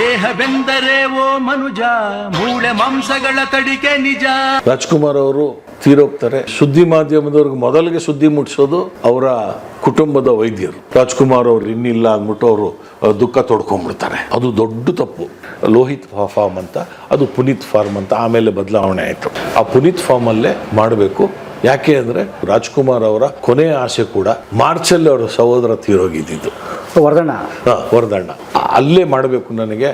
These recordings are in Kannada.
ದೇಹವೆಂದರೆ ಓ ಮನುಜ, ಮೂಳೆ ಮಾಂಸಗಳ ತಡಿಕೆ ನಿಜ. ರಾಜ್ಕುಮಾರ್ ಅವರು ತೀರೋಗ್ತಾರೆ. ಸುದ್ದಿ ಮಾಧ್ಯಮದವ್ರಿಗೆ ಮೊದಲಿಗೆ ಸುದ್ದಿ ಮುಟ್ಟಿಸೋದು ಅವರ ಕುಟುಂಬದ ವೈದ್ಯರು. ರಾಜ್ಕುಮಾರ್ ಅವರು ಇನ್ನಿಲ್ಲ ಅಂದ್ಬಿಟ್ಟು ಅವರು ದುಃಖ ತೊಡ್ಕೊಂಡ್ಬಿಡ್ತಾರೆ. ಅದು ದೊಡ್ಡ ತಪ್ಪು. ಲೋಹಿತ್ ಫಾರ್ಮ್ ಅಂತ, ಅದು ಪುನೀತ್ ಫಾರ್ಮ್ ಅಂತ ಆಮೇಲೆ ಬದಲಾವಣೆ ಆಯಿತು. ಆ ಪುನೀತ್ ಫಾರ್ಮಲ್ಲೇ ಮಾಡಬೇಕು. ಯಾಕೆ ಅಂದರೆ ರಾಜ್ಕುಮಾರ್ ಅವರ ಕೊನೆಯ ಆಸೆ ಕೂಡ ಮಾರ್ಚಲ್ಲಿ ಅವರ ಸಹೋದರ ತೀರೋಗಿದ್ದು ವರ್ಧಣ್ಣ. ಅಲ್ಲೇ ಮಾಡಬೇಕು, ನನಗೆ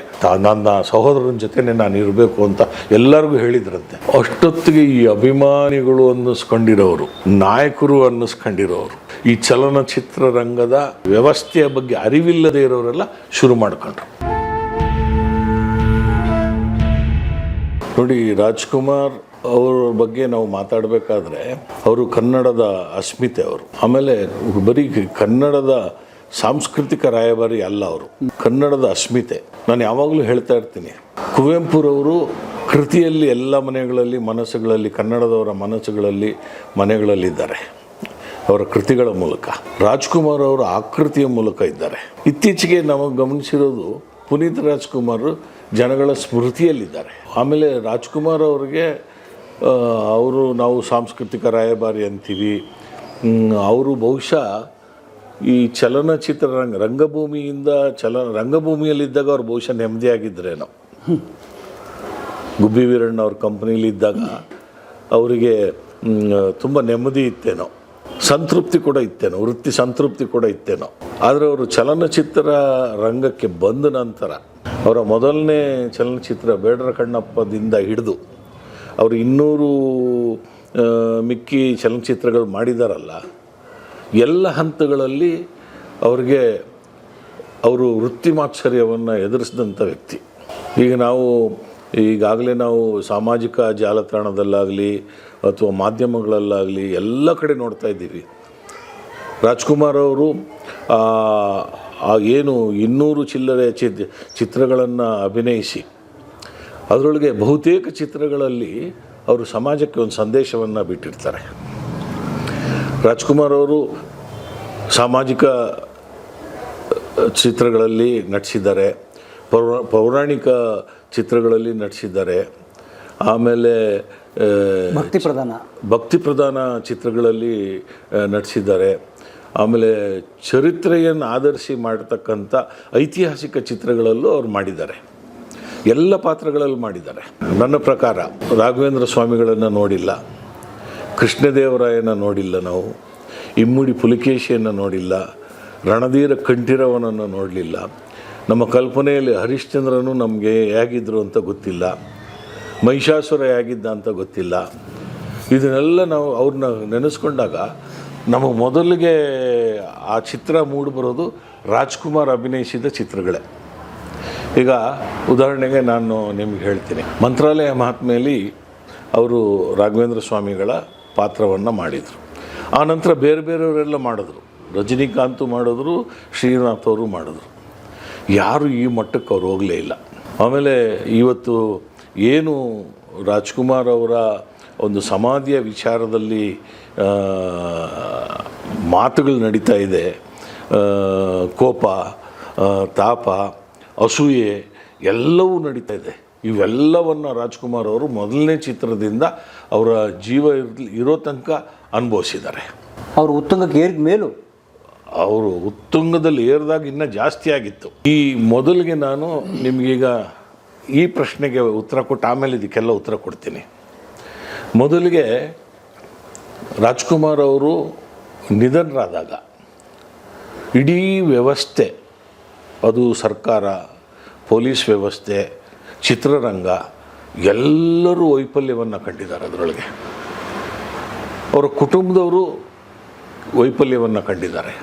ನನ್ನ ಸಹೋದರನ ಜೊತೆ ನಾನು ಇರಬೇಕು ಅಂತ ಎಲ್ಲರಿಗೂ ಹೇಳಿದ್ರಂತೆ. ಅಷ್ಟೊತ್ತಿಗೆ ಈ ಅಭಿಮಾನಿಗಳು ಅನ್ನಿಸ್ಕೊಂಡಿರೋರು, ನಾಯಕರು ಅನ್ನಿಸ್ಕೊಂಡಿರೋರು, ಈ ಚಲನಚಿತ್ರ ರಂಗದ ವ್ಯವಸ್ಥೆಯ ಬಗ್ಗೆ ಅರಿವಿಲ್ಲದೆ ಇರೋರೆಲ್ಲ ಶುರು ಮಾಡ್ಕೊಂಡ್ರು. ನೋಡಿ, ರಾಜ್ಕುಮಾರ್ ಅವ್ರ ಬಗ್ಗೆ ನಾವು ಮಾತಾಡಬೇಕಾದ್ರೆ ಅವರು ಕನ್ನಡದ ಅಸ್ಮಿತೆ. ಅವರು ಆಮೇಲೆ ಬರೀ ಕನ್ನಡದ ಸಾಂಸ್ಕೃತಿಕ ರಾಯಭಾರಿ ಅಲ್ಲ, ಅವರು ಕನ್ನಡದ ಅಸ್ಮಿತೆ. ನಾನು ಯಾವಾಗಲೂ ಹೇಳ್ತಾ ಇರ್ತೀನಿ, ಕುವೆಂಪುರವರು ಕೃತಿಯಲ್ಲಿ ಎಲ್ಲ ಮನೆಗಳಲ್ಲಿ ಮನಸ್ಸುಗಳಲ್ಲಿ, ಕನ್ನಡದವರ ಮನೆಗಳಲ್ಲಿದ್ದಾರೆ ಅವರ ಕೃತಿಗಳ ಮೂಲಕ. ರಾಜ್ಕುಮಾರ್ ಅವರು ಆಕೃತಿಯ ಮೂಲಕ ಇದ್ದಾರೆ. ಇತ್ತೀಚೆಗೆ ನಾವು ಗಮನಿಸಿರೋದು ಪುನೀತ್ ರಾಜ್ಕುಮಾರ್ ಜನಗಳ ಸ್ಮೃತಿಯಲ್ಲಿದ್ದಾರೆ. ಆಮೇಲೆ ರಾಜ್ಕುಮಾರ್ ಅವ್ರಿಗೆ ನಾವು ಸಾಂಸ್ಕೃತಿಕ ರಾಯಭಾರಿ ಅಂತೀವಿ. ಅವರು ಬಹುಶಃ ಈ ಚಲನಚಿತ್ರ ರಂಗಭೂಮಿಯಲ್ಲಿದ್ದಾಗ ಅವ್ರು ಬಹುಶಃ ನೆಮ್ಮದಿಯಾಗಿದ್ದರೇನೋ. ಗುಬ್ಬಿ ವೀರಣ್ಣ ಅವ್ರ ಕಂಪ್ನಿಲಿದ್ದಾಗ ಅವರಿಗೆ ತುಂಬ ನೆಮ್ಮದಿ ಇತ್ತೇನೋ, ಸಂತೃಪ್ತಿ ಕೂಡ ಇತ್ತೇನೋ, ವೃತ್ತಿ ಸಂತೃಪ್ತಿ ಕೂಡ ಇತ್ತೇನೋ. ಆದರೆ ಅವರು ಚಲನಚಿತ್ರ ರಂಗಕ್ಕೆ ಬಂದ ನಂತರ ಅವರ ಮೊದಲನೇ ಚಲನಚಿತ್ರ ಬೇಡರ ಕಣ್ಣಪ್ಪದಿಂದ ಹಿಡಿದು ಅವರು 200 ಮಿಕ್ಕಿ ಚಲನಚಿತ್ರಗಳು ಮಾಡಿದಾರಲ್ಲ, ಎಲ್ಲ ಹಂತಗಳಲ್ಲಿ ಅವರು ವೃತ್ತಿ ಮಾತ್ಸರ್ಯವನ್ನು ಎದುರಿಸಿದಂಥ ವ್ಯಕ್ತಿ. ಈಗಾಗಲೇ ನಾವು ಸಾಮಾಜಿಕ ಜಾಲತಾಣದಲ್ಲಾಗಲಿ ಅಥವಾ ಮಾಧ್ಯಮಗಳಲ್ಲಾಗಲಿ ಎಲ್ಲ ಕಡೆ ನೋಡ್ತಾ ಇದ್ದೀವಿ. ರಾಜ್ಕುಮಾರ್ ಅವರು ಏನು 200 ಚಿಲ್ಲರೆ ಚಿತ್ರಗಳನ್ನು ಅಭಿನಯಿಸಿ, ಅದರೊಳಗೆ ಬಹುತೇಕ ಚಿತ್ರಗಳಲ್ಲಿ ಅವರು ಸಮಾಜಕ್ಕೆ ಒಂದು ಸಂದೇಶವನ್ನು ಬಿಟ್ಟಿರ್ತಾರೆ. ರಾಜ್ಕುಮಾರ್ ಅವರು ಸಾಮಾಜಿಕ ಚಿತ್ರಗಳಲ್ಲಿ ನಟಿಸಿದ್ದಾರೆ, ಪೌರಾಣಿಕ ಚಿತ್ರಗಳಲ್ಲಿ ನಟಿಸಿದ್ದಾರೆ, ಆಮೇಲೆ ಭಕ್ತಿ ಪ್ರಧಾನ ಚಿತ್ರಗಳಲ್ಲಿ ನಟಿಸಿದ್ದಾರೆ, ಆಮೇಲೆ ಚರಿತ್ರೆಯನ್ನು ಆಧರಿಸಿ ಮಾಡತಕ್ಕಂಥ ಐತಿಹಾಸಿಕ ಚಿತ್ರಗಳಲ್ಲೂ ಅವ್ರು ಮಾಡಿದ್ದಾರೆ. ಎಲ್ಲ ಪಾತ್ರಗಳಲ್ಲಿ ಮಾಡಿದ್ದಾರೆ. ನನ್ನ ಪ್ರಕಾರ ರಾಘವೇಂದ್ರ ಸ್ವಾಮಿಗಳನ್ನು ನೋಡಿಲ್ಲ, ಕೃಷ್ಣದೇವರಾಯನ ನೋಡಿಲ್ಲ, ನಾವು ಇಮ್ಮಡಿ ಪುಲಿಕೇಶಿಯನ್ನು ನೋಡಿಲ್ಲ, ರಣಧೀರ ಕಂಠೀರವನನ್ನು ನೋಡಲಿಲ್ಲ. ನಮ್ಮ ಕಲ್ಪನೆಯಲ್ಲಿ ಹರಿಶ್ಚಂದ್ರನು ನಮಗೆ ಹೇಗಿದ್ದರು ಅಂತ ಗೊತ್ತಿಲ್ಲ, ಮಹಿಷಾಸುರ ಹೇಗಿದ್ದ ಅಂತ ಗೊತ್ತಿಲ್ಲ. ಇದನ್ನೆಲ್ಲ ನಾವು ಅವ್ರನ್ನ ನೆನೆಸ್ಕೊಂಡಾಗ ನಮಗೆ ಮೊದಲಿಗೆ ಆ ಚಿತ್ರ ಮೂಡಿಬರೋದು ರಾಜ್ಕುಮಾರ್ ಅಭಿನಯಿಸಿದ ಚಿತ್ರಗಳೇ. ಈಗ ಉದಾಹರಣೆಗೆ ನಾನು ನಿಮ್ಗೆ ಹೇಳ್ತೀನಿ, ಮಂತ್ರಾಲಯ ಮಹಾತ್ಮೆಯಲ್ಲಿ ಅವರು ರಾಘವೇಂದ್ರ ಸ್ವಾಮಿಗಳ ಪಾತ್ರವನ್ನು ಮಾಡಿದರು. ಆನಂತರ ಬೇರೆಯವರೆಲ್ಲ ಮಾಡಿದ್ರು, ರಜನಿಕಾಂತ್ ಮಾಡಿದ್ರು, ಶ್ರೀನಾಥ್ ಅವರು ಮಾಡಿದ್ರು. ಯಾರು ಈ ಮಟ್ಟಕ್ಕೆ ಅವ್ರು ಹೋಗಲೇ ಇಲ್ಲ. ಆಮೇಲೆ ಇವತ್ತು ಏನು ರಾಜ್ಕುಮಾರ್ ಅವರ ಒಂದು ಸಮಾಧಿಯ ವಿಚಾರದಲ್ಲಿ ಮಾತುಗಳು ನಡೀತಾ ಇದೆ, ಕೋಪ, ತಾಪ, ಅಸೂಯೆ ಎಲ್ಲವೂ ನಡೀತಾ ಇದೆ. ಇವೆಲ್ಲವನ್ನು ರಾಜ್ಕುಮಾರ್ ಅವರು ಮೊದಲನೇ ಚಿತ್ರದಿಂದ ಅವರ ಜೀವ ಇರೋ ತನಕ ಅನುಭವಿಸಿದ್ದಾರೆ. ಅವರು ಉತ್ತುಂಗಕ್ಕೆ ಏರಿದ ಮೇಲೂ ಅವರು ಉತ್ತುಂಗದಲ್ಲಿ ಏರಿದಾಗ ಇನ್ನೂ ಜಾಸ್ತಿ ಆಗಿತ್ತು. ಈ ಮೊದಲಿಗೆ ನಾನು ನಿಮಗೀಗ ಈ ಪ್ರಶ್ನೆಗೆ ಉತ್ತರ ಕೊಟ್ಟು ಆಮೇಲೆ ಇದಕ್ಕೆಲ್ಲ ಉತ್ತರ ಕೊಡ್ತೀನಿ. ಮೊದಲಿಗೆ ರಾಜ್ಕುಮಾರ್ ಅವರು ನಿಧನರಾದಾಗ ಇಡೀ ವ್ಯವಸ್ಥೆ, ಅದು ಸರ್ಕಾರ, ಪೊಲೀಸ್ ವ್ಯವಸ್ಥೆ, ಚಿತ್ರರಂಗ ಎಲ್ಲರೂ ವೈಫಲ್ಯವನ್ನು ಕಂಡಿದ್ದಾರೆ. ಅದರೊಳಗೆ ಅವರ ಕುಟುಂಬದವರು ವೈಫಲ್ಯವನ್ನು ಕಂಡಿದ್ದಾರೆ.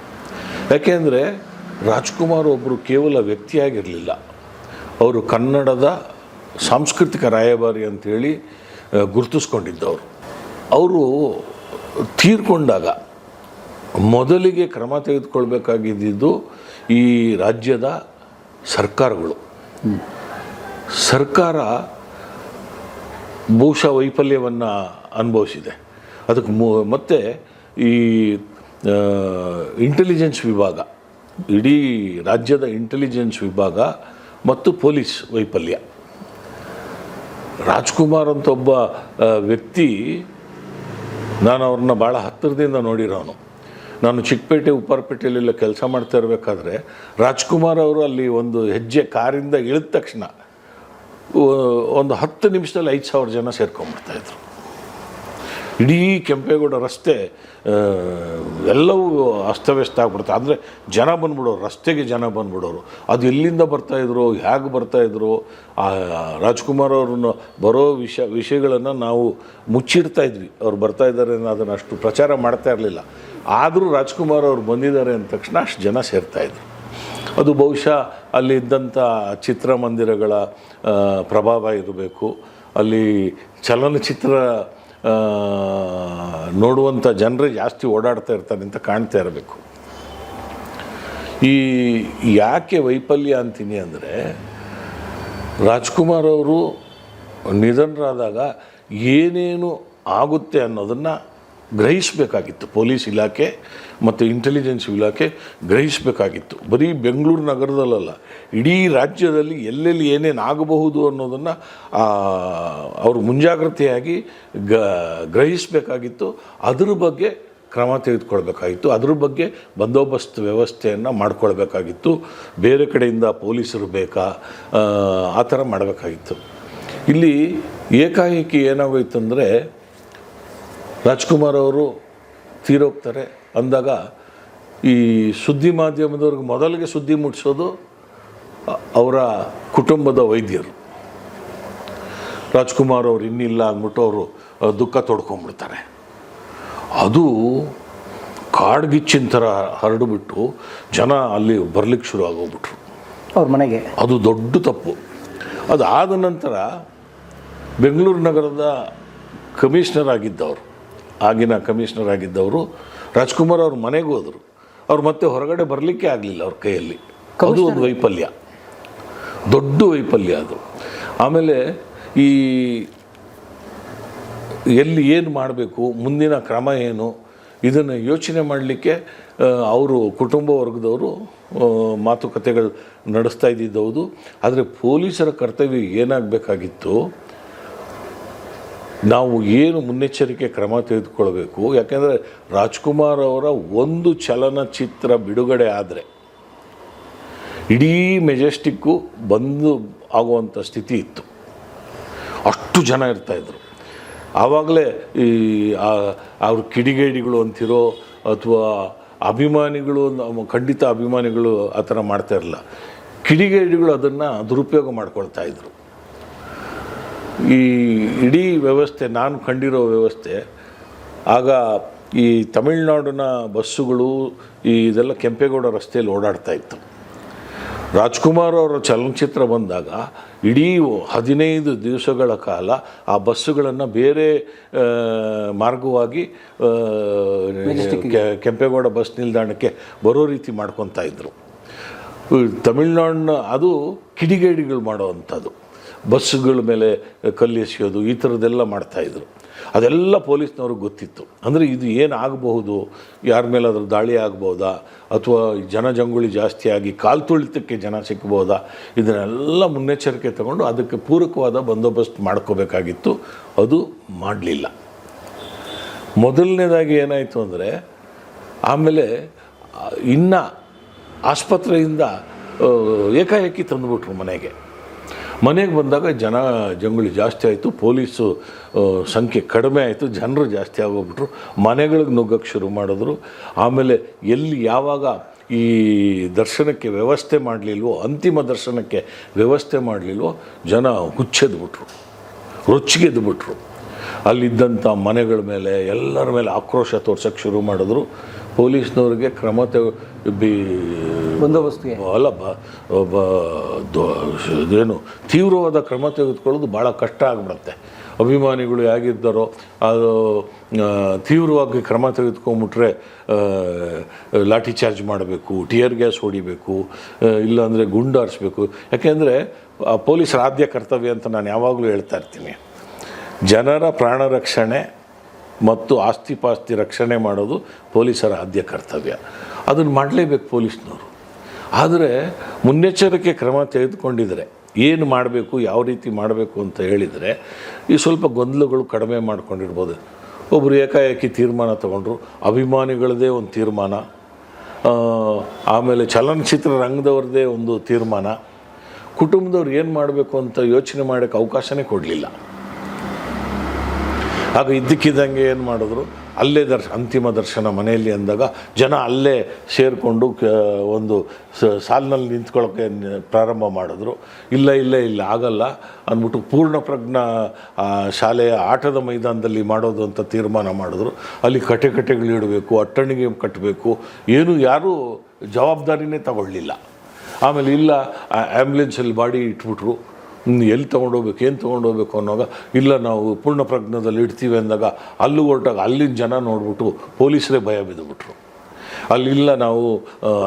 ಯಾಕೆಂದರೆ ರಾಜ್ಕುಮಾರ್ ಒಬ್ಬರು ಕೇವಲ ವ್ಯಕ್ತಿಯಾಗಿರಲಿಲ್ಲ, ಅವರು ಕನ್ನಡದ ಸಾಂಸ್ಕೃತಿಕ ರಾಯಭಾರಿ ಅಂಥೇಳಿ ಗುರುತಿಸ್ಕೊಂಡಿದ್ದವರು. ಅವರು ತೀರ್ಕೊಂಡಾಗ ಮೊದಲಿಗೆ ಕ್ರಮ ತೆಗೆದುಕೊಳ್ಬೇಕಾಗಿದ್ದು ಈ ರಾಜ್ಯದ ಸರ್ಕಾರಗಳು. ಸರ್ಕಾರ ಬಹುಶಃ ವೈಫಲ್ಯವನ್ನು ಅನುಭವಿಸಿದೆ. ಅದಕ್ಕೆ ಮತ್ತು ಈ ಇಂಟೆಲಿಜೆನ್ಸ್ ವಿಭಾಗ, ಇಡೀ ರಾಜ್ಯದ ಇಂಟೆಲಿಜೆನ್ಸ್ ವಿಭಾಗ ಮತ್ತು ಪೊಲೀಸ್ ವೈಫಲ್ಯ. ರಾಜ್ಕುಮಾರ್ ಅಂತ ಒಬ್ಬ ವ್ಯಕ್ತಿ, ನಾನು ಅವ್ರನ್ನ ಭಾಳ ಹತ್ತಿರದಿಂದ ನೋಡಿರೋನು. ನಾನು ಚಿಕ್ಕಪೇಟೆ ಉಪ್ಪಾರಪೇಟೆಯಲ್ಲೆಲ್ಲ ಕೆಲಸ ಮಾಡ್ತಾ ಇರಬೇಕಾದ್ರೆ ರಾಜ್ಕುಮಾರ್ ಅವರು ಅಲ್ಲಿ ಒಂದು ಹೆಜ್ಜೆ ಕಾರಿಂದ ಇಳಿದ ತಕ್ಷಣ ಒಂದು 10 ನಿಮಿಷದಲ್ಲಿ 5,000 ಜನ ಸೇರ್ಕೊಂಡ್ಬಿಡ್ತಾಯಿದ್ರು. ಇಡೀ ಕೆಂಪೇಗೌಡ ರಸ್ತೆ ಎಲ್ಲವೂ ಅಸ್ತವ್ಯಸ್ತ ಆಗ್ಬಿಡುತ್ತೆ. ಅಂದರೆ ಜನ ಬಂದ್ಬಿಡೋರು, ರಸ್ತೆಗೆ ಜನ ಬಂದ್ಬಿಡೋರು. ಅದು ಎಲ್ಲಿಂದ ಬರ್ತಾಯಿದ್ರು, ಹೇಗೆ ಬರ್ತಾಯಿದ್ರು, ರಾಜ್ಕುಮಾರ್ ಅವ್ರನ್ನ ಬರೋ ವಿಷಯಗಳನ್ನು ನಾವು ಮುಚ್ಚಿಡ್ತಾಯಿದ್ವಿ. ಅವ್ರು ಬರ್ತಾಯಿದ್ದಾರೆ ಅದನ್ನು ಅಷ್ಟು ಪ್ರಚಾರ ಮಾಡ್ತಾ ಇರಲಿಲ್ಲ. ಆದರೂ ರಾಜ್ಕುಮಾರ್ ಅವ್ರು ಬಂದಿದ್ದಾರೆ ಅಂದ ತಕ್ಷಣ ಅಷ್ಟು ಜನ ಸೇರ್ತಾಯಿದ್ರು. ಅದು ಬಹುಶಃ ಅಲ್ಲಿ ಇದ್ದಂಥ ಚಿತ್ರಮಂದಿರಗಳ ಪ್ರಭಾವ ಇರಬೇಕು. ಅಲ್ಲಿ ಚಲನಚಿತ್ರ ನೋಡುವಂಥ ಜನರೇ ಜಾಸ್ತಿ ಓಡಾಡ್ತಾ ಇರ್ತಾರೆ ಅಂತ ಕಾಣ್ತಾ ಇರಬೇಕು. ಈ ಯಾಕೆ ವೈಫಲ್ಯ ಅಂತೀನಿ ಅಂದರೆ, ರಾಜ್ಕುಮಾರ್ ಅವರು ನಿಧನರಾದಾಗ ಏನೇನು ಆಗುತ್ತೆ ಅನ್ನೋದನ್ನು ಗ್ರಹಿಸಬೇಕಾಗಿತ್ತು. ಪೊಲೀಸ್ ಇಲಾಖೆ ಮತ್ತು ಇಂಟೆಲಿಜೆನ್ಸ್ ಇಲಾಖೆ ಗ್ರಹಿಸಬೇಕಾಗಿತ್ತು. ಬರೀ ಬೆಂಗಳೂರು ನಗರದಲ್ಲ, ಇಡೀ ರಾಜ್ಯದಲ್ಲಿ ಎಲ್ಲೆಲ್ಲಿ ಏನೇನು ಆಗಬಹುದು ಅನ್ನೋದನ್ನು ಅವರು ಮುಂಜಾಗ್ರತೆಯಾಗಿ ಗ್ರಹಿಸಬೇಕಾಗಿತ್ತು. ಅದರ ಬಗ್ಗೆ ಕ್ರಮ ತೆಗೆದುಕೊಳ್ಬೇಕಾಗಿತ್ತು. ಅದ್ರ ಬಗ್ಗೆ ಬಂದೋಬಸ್ತ್ ವ್ಯವಸ್ಥೆಯನ್ನು ಮಾಡ್ಕೊಳ್ಬೇಕಾಗಿತ್ತು. ಬೇರೆ ಕಡೆಯಿಂದ ಪೊಲೀಸರು ಬೇಕಾ, ಆ ಥರ ಮಾಡಬೇಕಾಗಿತ್ತು. ಇಲ್ಲಿ ಏಕಾಏಕಿ ಏನಾಗೋಯ್ತು ಅಂದರೆ, ರಾಜ್ಕುಮಾರ್ ಅವರು ತೀರೋಗ್ತಾರೆ ಅಂದಾಗ ಈ ಸುದ್ದಿ ಮಾಧ್ಯಮದವ್ರಿಗೆ ಮೊದಲಿಗೆ ಸುದ್ದಿ ಮುಟ್ಟಿಸೋದು ಅವರ ಕುಟುಂಬದ ವೈದ್ಯರು. ರಾಜ್ಕುಮಾರ್ ಅವರು ಇನ್ನಿಲ್ಲ ಅಂದ್ಬಿಟ್ಟು ಅವರು ದುಃಖ ತೊಡ್ಕೊಂಡ್ಬಿಡ್ತಾರೆ. ಅದು ಕಾಡ್ಗಿಚ್ಚಿನ ಥರ ಹರಡಿಬಿಟ್ಟು ಜನ ಅಲ್ಲಿ ಬರಲಿಕ್ಕೆ ಶುರು ಆಗೋಗ್ಬಿಟ್ರು ಅವ್ರ ಮನೆಗೆ. ಅದು ದೊಡ್ಡ ತಪ್ಪು. ಅದಾದ ನಂತರ ಬೆಂಗಳೂರು ನಗರದ ಕಮಿಷನರ್ ಆಗಿದ್ದವರು, ಆಗಿನ ಕಮಿಷನರ್ ಆಗಿದ್ದವರು ರಾಜ್ಕುಮಾರ್ ಅವ್ರ ಮನೆಗೆ ಹೋದರು. ಅವ್ರು ಮತ್ತೆ ಹೊರಗಡೆ ಬರಲಿಕ್ಕೆ ಆಗಲಿಲ್ಲ ಅವ್ರ ಕೈಯಲ್ಲಿ. ಅದು ಒಂದು ವೈಫಲ್ಯ, ದೊಡ್ಡ ವೈಫಲ್ಯ ಅದು. ಆಮೇಲೆ ಈ ಎಲ್ಲಿ ಏನು ಮಾಡಬೇಕು, ಮುಂದಿನ ಕ್ರಮ ಏನು, ಇದನ್ನು ಯೋಚನೆ ಮಾಡಲಿಕ್ಕೆ ಅವರು ಕುಟುಂಬ ವರ್ಗದವರು ಮಾತುಕತೆಗಳು ನಡೆಸ್ತಾ ಇದ್ದಿದ್ದವುದು. ಆದರೆ ಪೊಲೀಸರ ಕರ್ತವ್ಯ ಏನಾಗಬೇಕಾಗಿತ್ತು, ನಾವು ಏನು ಮುನ್ನೆಚ್ಚರಿಕೆ ಕ್ರಮ ತೆಗೆದುಕೊಳ್ಬೇಕು. ಯಾಕೆಂದರೆ ರಾಜ್ಕುಮಾರ್ ಅವರ ಒಂದು ಚಲನಚಿತ್ರ ಬಿಡುಗಡೆ ಆದರೆ ಇಡೀ ಮೆಜೆಸ್ಟಿಕ್ಕು ಬಂದು ಆಗುವಂಥ ಸ್ಥಿತಿ ಇತ್ತು. ಅಷ್ಟು ಜನ ಇರ್ತಾಯಿದ್ರು. ಆವಾಗಲೇ ಈ ಅವ್ರ ಕಿಡಿಗೇಡಿಗಳು ಅಂತಿರೋ ಅಥವಾ ಅಭಿಮಾನಿಗಳು, ಖಂಡಿತ ಅಭಿಮಾನಿಗಳು ಆ ಥರ ಮಾಡ್ತಾ ಇರಲಿಲ್ಲ. ಕಿಡಿಗೇಡಿಗಳು ಅದನ್ನು ದುರುಪಯೋಗ ಮಾಡ್ಕೊಳ್ತಾಯಿದ್ರು. ಈ ಇಡೀ ವ್ಯವಸ್ಥೆ, ನಾನು ಕಂಡಿರೋ ವ್ಯವಸ್ಥೆ, ಆಗ ಈ ತಮಿಳ್ನಾಡಿನ ಬಸ್ಸುಗಳು ಇದೆಲ್ಲ ಕೆಂಪೇಗೌಡ ರಸ್ತೆಯಲ್ಲಿ ಓಡಾಡ್ತಾ ಇತ್ತು. ರಾಜ್ಕುಮಾರ್ ಅವರ ಚಲನಚಿತ್ರ ಬಂದಾಗ ಇಡೀ 15 ದಿವಸಗಳ ಕಾಲ ಆ ಬಸ್ಸುಗಳನ್ನು ಬೇರೆ ಮಾರ್ಗವಾಗಿ ಕೆಂಪೇಗೌಡ ಬಸ್ ನಿಲ್ದಾಣಕ್ಕೆ ಬರೋ ರೀತಿ ಮಾಡ್ಕೊತಾ ಇದ್ದರು. ತಮಿಳ್ನಾಡಿನ ಅದು ಕಿಡಿಗೇಡಿಗಳು ಮಾಡೋವಂಥದ್ದು, ಬಸ್ಸುಗಳ ಮೇಲೆ ಕಲ್ಲು ಎಸೆಯೋದು, ಈ ಥರದ್ದೆಲ್ಲ ಮಾಡ್ತಾಯಿದ್ರು. ಅದೆಲ್ಲ ಪೊಲೀಸ್ನವ್ರಿಗೆ ಗೊತ್ತಿತ್ತು. ಅಂದರೆ ಇದು ಏನಾಗಬಹುದು, ಯಾರ ಮೇಲಾದರೂ ದಾಳಿ ಆಗ್ಬೋದಾ, ಅಥವಾ ಜನಜಂಗುಳಿ ಜಾಸ್ತಿ ಆಗಿ ಕಾಲು ತುಳಿತಕ್ಕೆ ಜನ ಸಿಗ್ಬೋದಾ, ಇದನ್ನೆಲ್ಲ ಮುನ್ನೆಚ್ಚರಿಕೆ ತಗೊಂಡು ಅದಕ್ಕೆ ಪೂರಕವಾದ ಬಂದೋಬಸ್ತ್ ಮಾಡ್ಕೋಬೇಕಾಗಿತ್ತು. ಅದು ಮಾಡಲಿಲ್ಲ. ಮೊದಲನೇದಾಗಿ ಏನಾಯಿತು ಅಂದರೆ, ಆಮೇಲೆ ಇನ್ನು ಆಸ್ಪತ್ರೆಯಿಂದ ಏಕಾಏಕಿ ತಂದುಬಿಟ್ರು ಮನೆಗೆ ಬಂದಾಗ ಜಂಗುಳಿ ಜಾಸ್ತಿ ಆಯಿತು, ಪೊಲೀಸು ಸಂಖ್ಯೆ ಕಡಿಮೆ ಆಯಿತು, ಜನರು ಜಾಸ್ತಿ ಆಗೋಗ್ಬಿಟ್ರು, ಮನೆಗಳಿಗೆ ನುಗ್ಗಕ್ಕೆ ಶುರು ಮಾಡಿದ್ರು. ಆಮೇಲೆ ಎಲ್ಲಿ ಯಾವಾಗ ಈ ದರ್ಶನಕ್ಕೆ ವ್ಯವಸ್ಥೆ ಮಾಡಲಿಲ್ವೋ, ಅಂತಿಮ ದರ್ಶನಕ್ಕೆ ವ್ಯವಸ್ಥೆ ಮಾಡಲಿಲ್ವೋ, ಜನ ಹುಚ್ಚೆದ್ಬಿಟ್ರು, ರೊಚ್ಚಿಗೆದ್ಬಿಟ್ರು. ಅಲ್ಲಿದ್ದಂಥ ಮನೆಗಳ ಮೇಲೆ, ಎಲ್ಲರ ಮೇಲೆ ಆಕ್ರೋಶ ತೋರ್ಸೋಕ್ಕೆ ಶುರು ಮಾಡಿದ್ರು. ಪೊಲೀಸ್ನವ್ರಿಗೆ ಕ್ರಮ ಬಂದೋಬಸ್ತಿಗೆ ಇದೇನು ತೀವ್ರವಾದ ಕ್ರಮ ತೆಗೆದುಕೊಳ್ಳೋದು ಭಾಳ ಕಷ್ಟ ಆಗಿಬಿಡುತ್ತೆ. ಅಭಿಮಾನಿಗಳು ಹೇಗಿದ್ದಾರೋ ಅದು ತೀವ್ರವಾಗಿ ಕ್ರಮ ತೆಗೆದುಕೊಂಬಿಟ್ರೆ ಲಾಠಿ ಚಾರ್ಜ್ ಮಾಡಬೇಕು, ಟಿಯರ್ ಗ್ಯಾಸ್ ಹೊಡಿಬೇಕು, ಇಲ್ಲಾಂದರೆ ಗುಂಡಾರಿಸ್ಬೇಕು. ಯಾಕೆಂದರೆ ಪೊಲೀಸರ ಆದ್ಯ ಕರ್ತವ್ಯ ಅಂತ ನಾನು ಯಾವಾಗಲೂ ಹೇಳ್ತಾ ಇರ್ತೀನಿ, ಜನರ ಪ್ರಾಣ ರಕ್ಷಣೆ ಮತ್ತು ಆಸ್ತಿ ಪಾಸ್ತಿ ರಕ್ಷಣೆ ಮಾಡೋದು ಪೊಲೀಸರ ಆದ್ಯ ಕರ್ತವ್ಯ. ಅದನ್ನು ಮಾಡಲೇಬೇಕು ಪೊಲೀಸ್ನವರು. ಆದರೆ ಮುನ್ನೆಚ್ಚರಿಕೆ ಕ್ರಮ ತೆಗೆದುಕೊಂಡಿದ್ರೆ ಏನು ಮಾಡಬೇಕು, ಯಾವ ರೀತಿ ಮಾಡಬೇಕು ಅಂತ ಹೇಳಿದರೆ ಈ ಸ್ವಲ್ಪ ಗೊಂದಲಗಳು ಕಡಿಮೆ ಮಾಡ್ಕೊಂಡಿರ್ಬೋದು. ಒಬ್ಬರು ಏಕಾಏಕಿ ತೀರ್ಮಾನ ತಗೊಂಡ್ರು, ಅಭಿಮಾನಿಗಳದೇ ಒಂದು ತೀರ್ಮಾನ, ಆಮೇಲೆ ಚಲನಚಿತ್ರ ರಂಗದವ್ರದ್ದೇ ಒಂದು ತೀರ್ಮಾನ, ಕುಟುಂಬದವ್ರು ಏನು ಮಾಡಬೇಕು ಅಂತ ಯೋಚನೆ ಮಾಡೋಕ್ಕೆ ಅವಕಾಶನೇ ಕೊಡಲಿಲ್ಲ. ಆಗ ಇದ್ದಕ್ಕಿದ್ದಂಗೆ ಏನು ಮಾಡಿದ್ರು, ಅಲ್ಲೇ ಅಂತಿಮ ದರ್ಶನ ಮನೆಯಲ್ಲಿ ಅಂದಾಗ ಜನ ಅಲ್ಲೇ ಸೇರಿಕೊಂಡು ಒಂದು ಸಾಲಿನಲ್ಲಿ ನಿಂತ್ಕೊಳ್ಳೋಕ್ಕೆ ಪ್ರಾರಂಭ ಮಾಡಿದ್ರು. ಇಲ್ಲ ಆಗಲ್ಲ ಅಂದ್ಬಿಟ್ಟು ಪೂರ್ಣ ಪ್ರಜ್ಞಾ ಶಾಲೆಯ ಆಟದ ಮೈದಾನದಲ್ಲಿ ಮಾಡೋದು ಅಂತ ತೀರ್ಮಾನ ಮಾಡಿದ್ರು. ಅಲ್ಲಿ ಕಟೆಗಳಿಡಬೇಕು, ಅಟ್ಟಣಿಗೆ ಕಟ್ಟಬೇಕು, ಯಾರೂ ಜವಾಬ್ದಾರಿನೇ ತಗೊಳ್ಳಿಲ್ಲ. ಆಮೇಲೆ ಇಲ್ಲ ಆ್ಯಂಬುಲೆನ್ಸಲ್ಲಿ ಬಾಡಿ ಇಟ್ಬಿಟ್ರು. ಎಲ್ಲಿ ತೊಗೊಂಡೋಗ್ಬೇಕು, ಏನು ತೊಗೊಂಡೋಗ್ಬೇಕು ಅನ್ನೋವಾಗ ಇಲ್ಲ ನಾವು ಪೂರ್ಣ ಪ್ರಜ್ಞದಲ್ಲಿ ಇಡ್ತೀವಿ ಅಂದಾಗ ಅಲ್ಲಿ ಹೊರಟಾಗ ಅಲ್ಲಿನ ಜನ ನೋಡ್ಬಿಟ್ಟು ಪೊಲೀಸರೇ ಭಯ ಬಿದ್ದುಬಿಟ್ರು. ಅಲ್ಲಿಲ್ಲ ನಾವು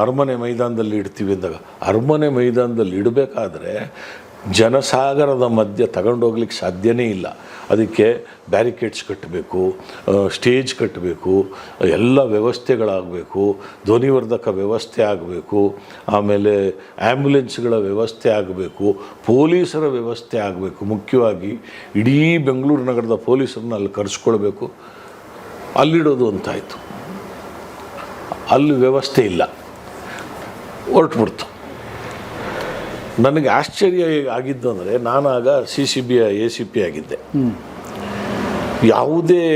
ಅರಮನೆ ಮೈದಾನದಲ್ಲಿ ಇಡ್ತೀವಿ ಅಂದಾಗ, ಅರಮನೆ ಮೈದಾನದಲ್ಲಿ ಇಡಬೇಕಾದ್ರೆ ಜನಸಾಗರದ ಮಧ್ಯೆ ತಗೊಂಡೋಗ್ಲಿಕ್ಕೆ ಸಾಧ್ಯನೇ ಇಲ್ಲ. ಅದಕ್ಕೆ ಬ್ಯಾರಿಕೇಡ್ಸ್ ಕಟ್ಟಬೇಕು, ಸ್ಟೇಜ್ ಕಟ್ಟಬೇಕು, ಎಲ್ಲ ವ್ಯವಸ್ಥೆಗಳಾಗಬೇಕು, ಧ್ವನಿವರ್ಧಕ ವ್ಯವಸ್ಥೆ ಆಗಬೇಕು, ಆಮೇಲೆ ಆ್ಯಂಬುಲೆನ್ಸ್ಗಳ ವ್ಯವಸ್ಥೆ ಆಗಬೇಕು, ಪೊಲೀಸರ ವ್ಯವಸ್ಥೆ ಆಗಬೇಕು. ಮುಖ್ಯವಾಗಿ ಇಡೀ ಬೆಂಗಳೂರು ನಗರದ ಪೊಲೀಸರನ್ನ ಅಲ್ಲಿ ಕರೆಸ್ಕೊಳ್ಬೇಕು, ಅಲ್ಲಿಡೋದು ಅಂತಾಯಿತು. ಅಲ್ಲಿ ವ್ಯವಸ್ಥೆ ಇಲ್ಲ, ಹೊರಟುಬಿಡ್ತು. ನನಗೆ ಆಶ್ಚರ್ಯ ಆಗಿದ್ದು ಅಂದರೆ, ನಾನಾಗ CCBಯ ACP ಆಗಿದ್ದೆ. ಯಾವುದೇ